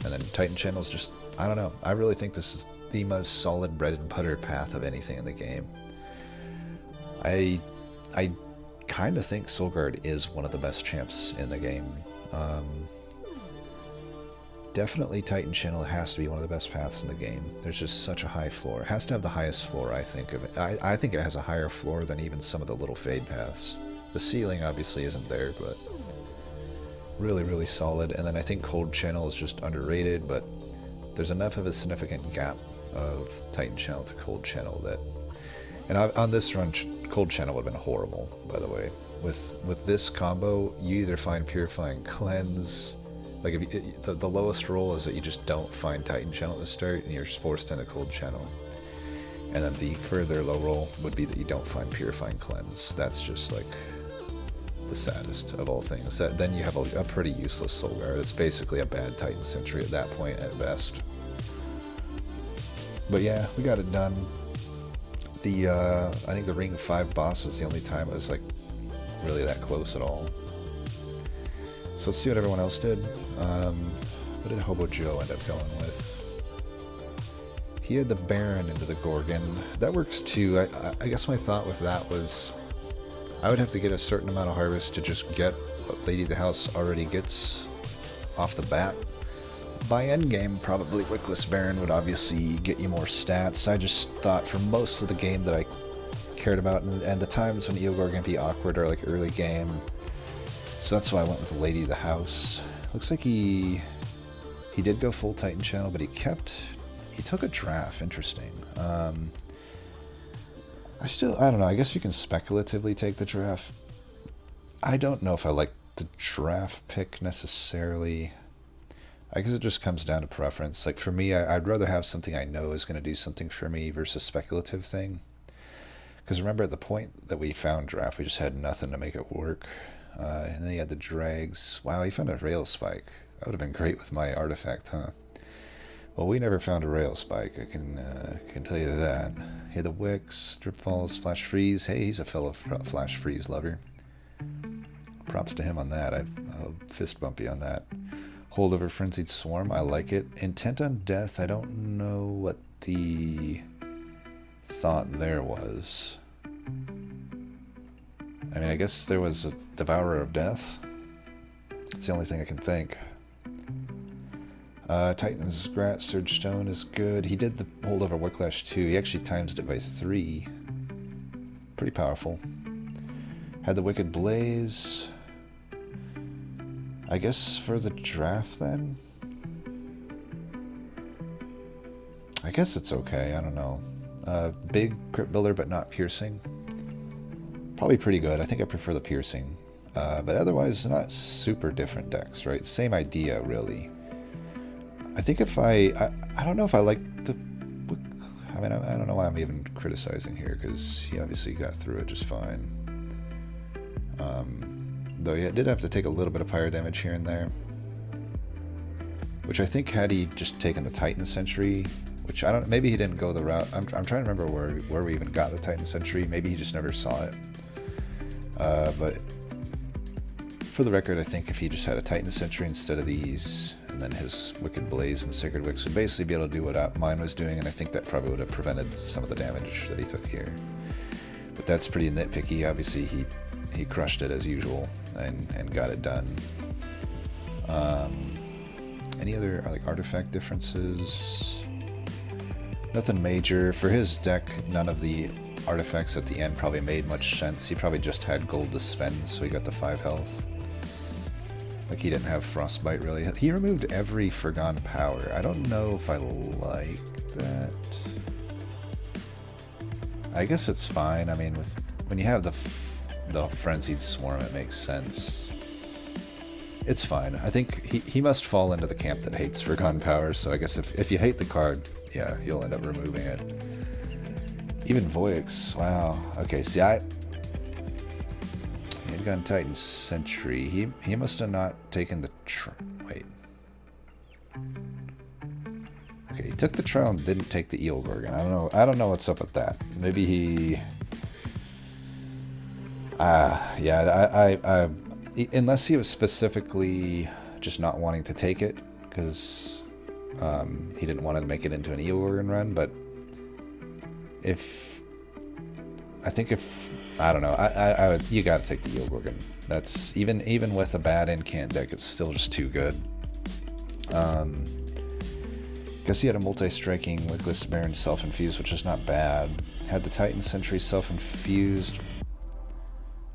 And then Titan Channel's just, I don't know, I really think this is the most solid bread and butter path of anything in the game. I kind of think Solgard is one of the best champs in the game. Definitely Titan Channel has to be one of the best paths in the game. There's just such a high floor. It has to have the highest floor, I think. I think it has a higher floor than even some of the little fade paths. The ceiling obviously isn't there, but really, really solid. And then I think Cold Channel is just underrated, but there's enough of a significant gap of Titan Channel to Cold Channel that... And on this run, Cold Channel would have been horrible, by the way. With this combo, you either find Purifying Cleanse... Like, if the lowest roll is that you just don't find Titan Channel at the start, and you're forced into Cold Channel. And then the further low roll would be that you don't find Purifying Cleanse. That's just, like, the saddest of all things. Then you have a pretty useless Solgard. It's basically a bad Titan Sentry at that point, at best. But yeah, we got it done. I think the Ring 5 boss was the only time it was, like, really that close at all. So let's see what everyone else did. What did Hobo Joe end up going with? He had the Baron into the Gorgon. That works too. I guess my thought with that was I would have to get a certain amount of harvest to just get what Lady of the House already gets off the bat. By endgame, probably Wickless Baron would obviously get you more stats. I just thought for most of the game that I cared about, and the times when Eogor can be awkward are like early game. So that's why I went with the Lady of the House. Looks like he did go full Titan Channel, but he took a draft. Interesting. I don't know. I guess you can speculatively take the draft. I don't know if I like the draft pick necessarily. I guess it just comes down to preference. Like for me, I'd rather have something I know is going to do something for me versus speculative thing. Because remember at the point that we found draft, we just had nothing to make it work. And then he had the Dregs. Wow, he found a Rail Spike. That would have been great with my artifact, huh? Well, we never found a Rail Spike, I can tell you that. He had the Wicks, Drip Falls, Flash Freeze. Hey, he's a fellow Flash Freeze lover. Props to him on that. I'll fist bump you on that. Holdover Frenzied Swarm, I like it. Intent on Death, I don't know what the thought there was. I mean, I guess there was a Devourer of Death. It's the only thing I can think. Titan's Grat Surge Stone is good. He did the Holdover Wicklash too. He actually times it by 3. Pretty powerful. Had the Wicked Blaze. I guess for the draft then? I guess it's okay. I don't know. Big Crypt Builder but not Piercing. Probably pretty good. I think I prefer the Piercing. But otherwise, not super different decks, right? Same idea, really. I think if I don't know if I like the... I mean, I don't know why I'm even criticizing here, because he obviously got through it just fine. Though he did have to take a little bit of pyro damage here and there. Which I think had he just taken the Titan Sentry... Which, I don't... Maybe he didn't go the route... I'm trying to remember where we even got the Titan Sentry. Maybe he just never saw it. But for the record, I think if he just had a Titan Sentry instead of these, and then his Wicked Blaze and Sacred Wicks would basically be able to do what mine was doing, and I think that probably would have prevented some of the damage that he took here. But that's pretty nitpicky. Obviously, he crushed it as usual and got it done. Any other like artifact differences? Nothing major. For his deck, none of the artifacts at the end probably made much sense. He probably just had gold to spend, so he got the 5 health. Like, he didn't have Frostbite, really. He removed every Forgone Power. I don't know if I like that. I guess it's fine. I mean, when you have the Frenzied Swarm, it makes sense. It's fine. I think he must fall into the camp that hates Forgone Power, so I guess if you hate the card, yeah, you'll end up removing it. Even Voix, wow. Okay, see, he had gone Titan Sentry. He must have not taken the wait. Okay, he took the trial and didn't take the Eogorgon. I don't know what's up with that. Maybe he... yeah, unless he was specifically just not wanting to take it, because he didn't want to make it into an Eogorgon run, but if I think if I don't know, I would, you got to take the Yield Organ. That's even with a bad incant deck, it's still just too good. Guess he had a multi-striking Wickless Baron self-infused, which is not bad. Had the Titan Sentry self-infused.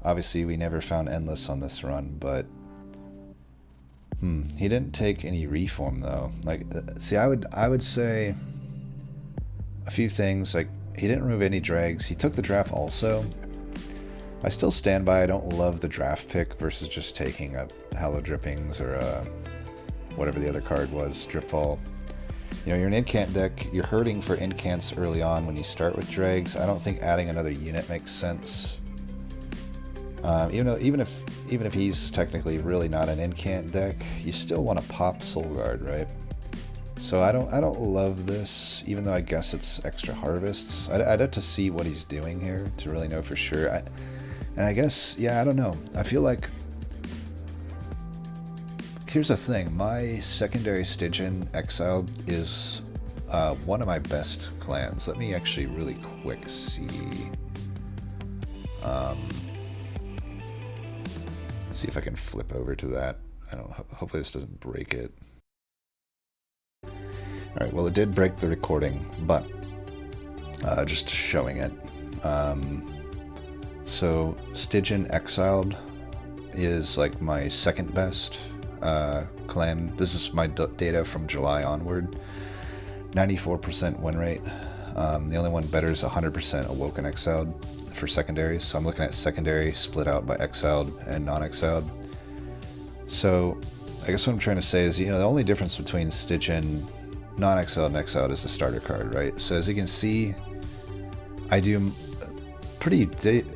Obviously, we never found Endless on this run, but he didn't take any reform though. Like, see, I would say a few things. Like, he didn't remove any Dregs. He took the draft also. I still stand by I don't love the draft pick versus just taking a Hallow Drippings or whatever the other card was, Dripfall. You know, you're an incant deck. You're hurting for incants early on when you start with Dregs. I don't think adding another unit makes sense. Even if he's technically really not an incant deck, you still want to pop Solgard, right? So I don't love this, even though I guess it's extra harvests. I'd have to see what he's doing here to really know for sure. And I guess, yeah, I don't know. I feel like, here's the thing, my secondary Stygian Exiled is one of my best clans. Let me actually really quick see. See if I can flip over to that. I don't. Hopefully this doesn't break it. Alright, well it did break the recording, but just showing it. So Stygian Exiled is like my second best clan. This is my data from July onward. 94% win rate. The only one better is 100% Awoken Exiled for secondary. So I'm looking at secondary split out by Exiled and non-Exiled. So I guess what I'm trying to say is, you know, the only difference between Stygian, non-Exiled, and Exiled is the starter card, right? So as you can see, I do pretty,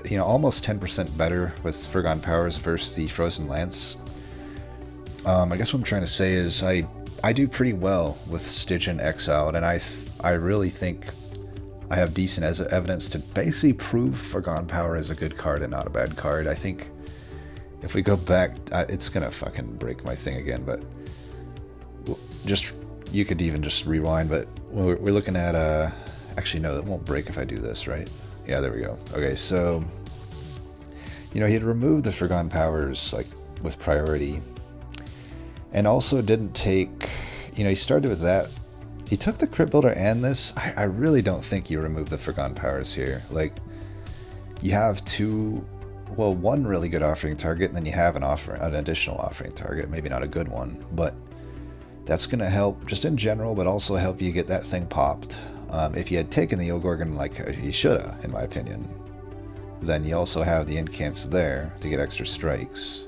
you know, almost 10% better with Forgotten Powers versus the Frozen Lance. I guess what I'm trying to say is I do pretty well with Stygian Exiled, and I really think I have decent evidence to basically prove Forgotten Power is a good card and not a bad card. I think if we go back, it's gonna fucking break my thing again, but just, you could even just rewind, but we're looking at, actually no, it won't break if I do this, right? Yeah, there we go. Okay, so, you know, he had removed the Forgotten Powers, like, with priority, and also didn't take, you know, he started with that. He took the Crypt Builder and this. I really don't think you remove the Forgotten Powers here. Like, you have one really good offering target, and then you have an additional offering target. Maybe not a good one, but that's going to help just in general, but also help you get that thing popped. If you had taken the Yield Organ like you should have, in my opinion, then you also have the incants there to get extra strikes.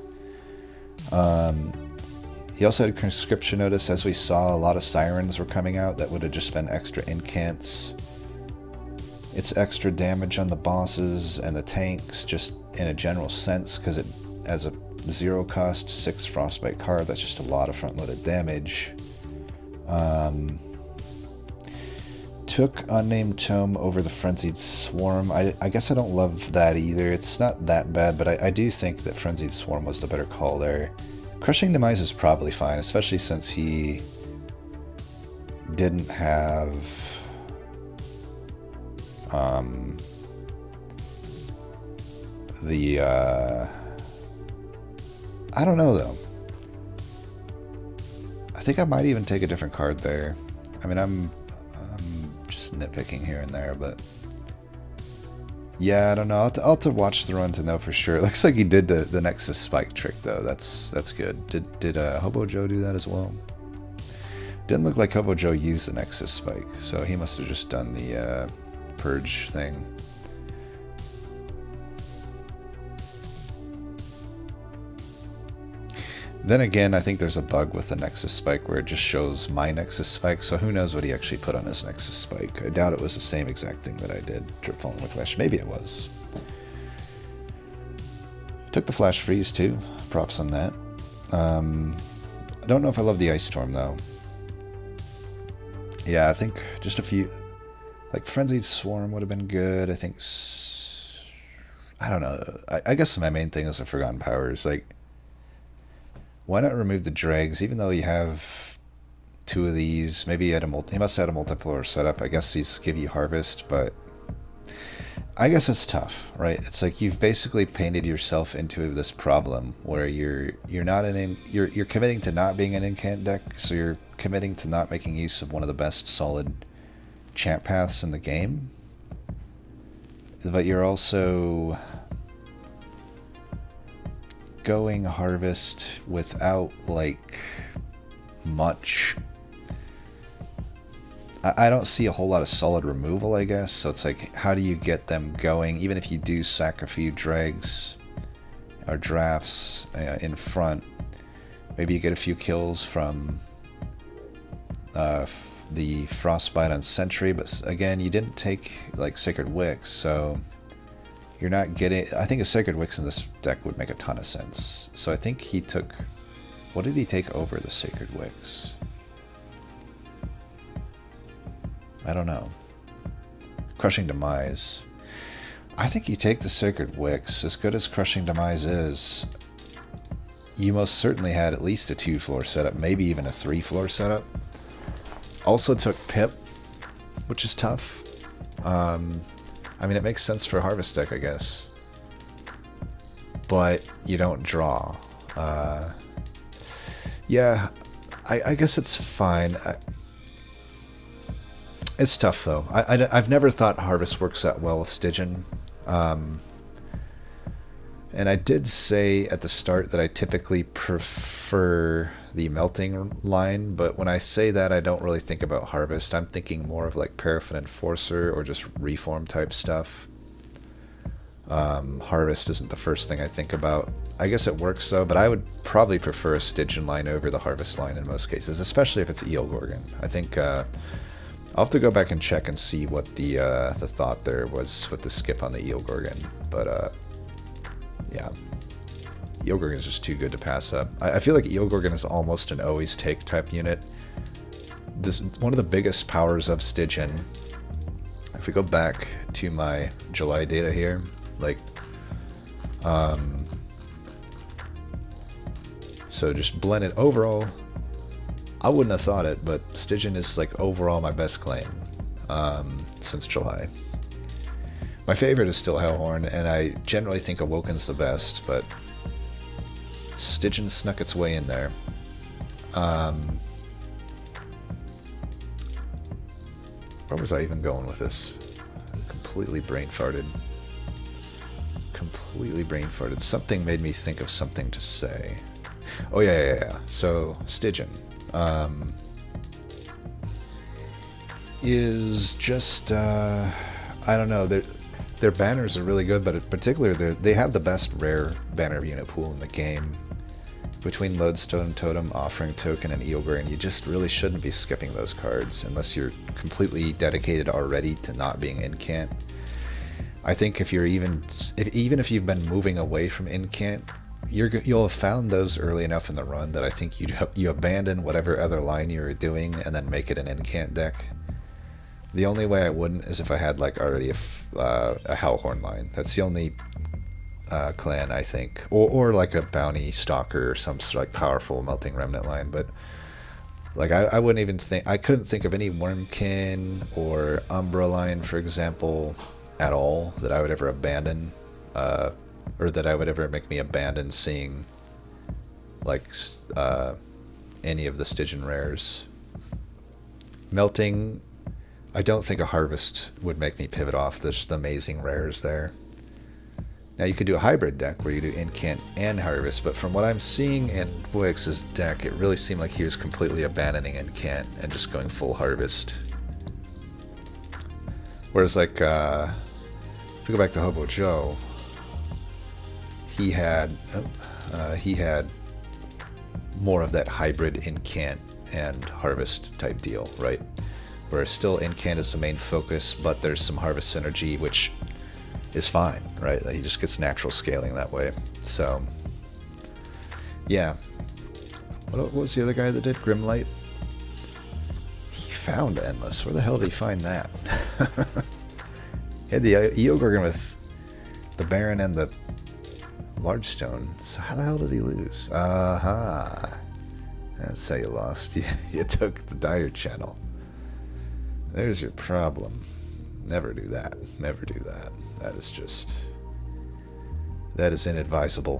He also had a conscription notice. As we saw, a lot of sirens were coming out that would have just been extra incants. It's extra damage on the bosses and the tanks, just in a general sense, because it, as a 0 cost 6 frostbite card, that's just a lot of front loaded damage. Took Unnamed Tome over the Frenzied Swarm. I guess I don't love that either. It's not that bad, but I do think that Frenzied Swarm was the better call there. Crushing Demise is probably fine, especially since he didn't have I don't know though. I think I might even take a different card there. I mean, I'm just nitpicking here and there, but yeah, I don't know. I'll have to watch the run to know for sure. It looks like he did the Nexus Spike trick though. That's good. Did Hobo Joe do that as well? Didn't look like Hobo Joe used the Nexus Spike, so he must have just done the Purge thing. Then again, I think there's a bug with the Nexus Spike where it just shows my Nexus Spike, so who knows what he actually put on his Nexus Spike. I doubt it was the same exact thing that I did, Dripfall and Whiplash. Maybe it was. Took the Flash Freeze too. Props on that. I don't know if I love the Ice Storm though. Yeah, I think just a few, like Frenzied Swarm would have been good. I think, I don't know. I guess my main thing is the Forgotten Powers. Like, why not remove the Dregs, even though you have 2 of these? Maybe he must have had a multiplayer setup. I guess these give you harvest, but I guess it's tough, right? It's like you've basically painted yourself into this problem where you're not you're committing to not being an incant deck, so you're committing to not making use of one of the best solid champ paths in the game. But you're also going harvest without like much. I don't see a whole lot of solid removal, I guess, so it's like, how do you get them going? Even if you do sack a few dregs or drafts in front, maybe you get a few kills from the Frostbite on Sentry, but again, you didn't take like Sacred Wicks, so you're not getting... I think a Sacred Wicks in this deck would make a ton of sense. So I think he took... What did he take over the Sacred Wicks? I don't know. Crushing Demise. I think you take the Sacred Wicks. As good as Crushing Demise is, you most certainly had at least a 2-floor setup, maybe even a 3-floor setup. Also took Pip, which is tough. I mean, it makes sense for a Harvest deck, I guess. But you don't draw. Yeah, I guess it's fine. It's tough, though. I've never thought Harvest works that well with Stygian. And I did say at the start that I typically prefer the Melting line, but when I say that, I don't really think about Harvest. I'm thinking more of like Paraffin Enforcer or just Reform type stuff. Harvest isn't the first thing I think about. I guess it works though, but I would probably prefer a Stygian line over the Harvest line in most cases, especially if it's Eel Gorgon. I think I'll have to go back and check and see what the thought there was with the skip on the Eel Gorgon, but yeah, Eel Gorgon is just too good to pass up. I feel like Eel Gorgon is almost an always take type unit. This one of the biggest powers of Stygian. If we go back to my July data here, like, so just blend it overall. I wouldn't have thought it, but Stygian is like overall my best claim since July. My favorite is still Hellhorn, and I generally think Awoken's the best, but Stygian snuck its way in there. Where was I even going with this? Completely brain farted. Completely brain farted. Something made me think of something to say. Oh yeah. So Stygian is just I don't know. Their banners are really good, but in particular, they have the best rare banner unit pool in the game. Between Lodestone Totem, Offering Token, and Eelgren, you just really shouldn't be skipping those cards unless you're completely dedicated already to not being incant. I think if you're even if you've been moving away from incant, you'll have found those early enough in the run that I think you abandon whatever other line you were doing and then make it an incant deck. The only way I wouldn't is if I had like already a Hellhorn line. That's the only clan I think, or like a Bounty Stalker or some like powerful Melting Remnant line. But like I wouldn't even think, I couldn't think of any Wormkin or Umbra line, for example, at all that I would ever abandon, or that I would ever make me abandon seeing like any of the Stygian rares. Melting, I don't think a Harvest would make me pivot off the amazing rares there. Now you could do a hybrid deck where you do Incant and Harvest, but from what I'm seeing in Wix's deck, it really seemed like he was completely abandoning Incant and just going full Harvest. Whereas like, if we go back to Hobo Joe, he had more of that hybrid Incant and Harvest type deal, right? Where still Incant is the main focus, but there's some Harvest synergy, which is fine, right? He just gets natural scaling that way. So, yeah. What was the other guy that did Grimlight? He found Endless. Where the hell did he find that? He had the Eogorgon with the Baron and the Large Stone. So how the hell did he lose? That's how you lost. You took the Dire Channel. There's your problem. Never do that. Never do that. That is just... That is inadvisable.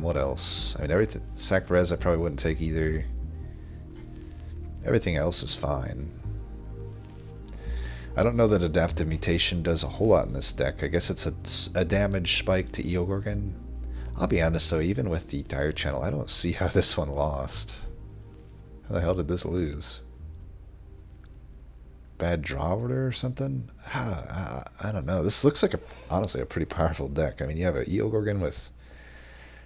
What else? I mean, everything... Sac Res I probably wouldn't take either. Everything else is fine. I don't know that Adaptive Mutation does a whole lot in this deck. I guess it's a damage spike to Eogorgon. I'll be honest though, even with the Dire Channel, I don't see how this one lost. How the hell did this lose? Bad draw order or something? I don't know. This looks like, honestly, a pretty powerful deck. I mean, you have a Eogorgon with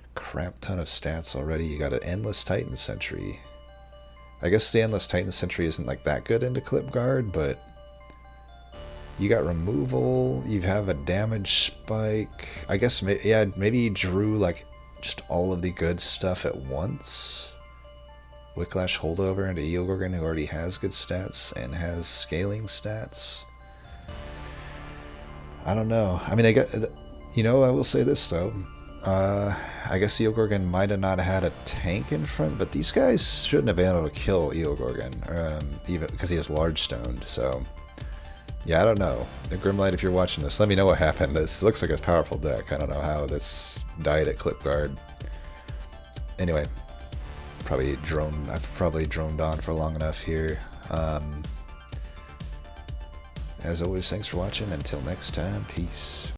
a crap ton of stats already. You got an Endless Titan Sentry. I guess the Endless Titan Sentry isn't like that good into Clip Guard, but you got removal. You have a damage spike. I guess, yeah, maybe you drew like just all of the good stuff at once. Wicklash Holdover into Eogorgon, who already has good stats and has scaling stats. I don't know. I mean, I will say this though. I guess Eogorgon might have not had a tank in front, but these guys shouldn't have been able to kill Eogorgon, even because he was large stoned. So, yeah, I don't know. The Grimlight, if you're watching this, let me know what happened. This looks like a powerful deck. I don't know how this died at Clip Guard. Anyway. I've probably droned on for long enough here. As always, thanks for watching. Until next time, peace.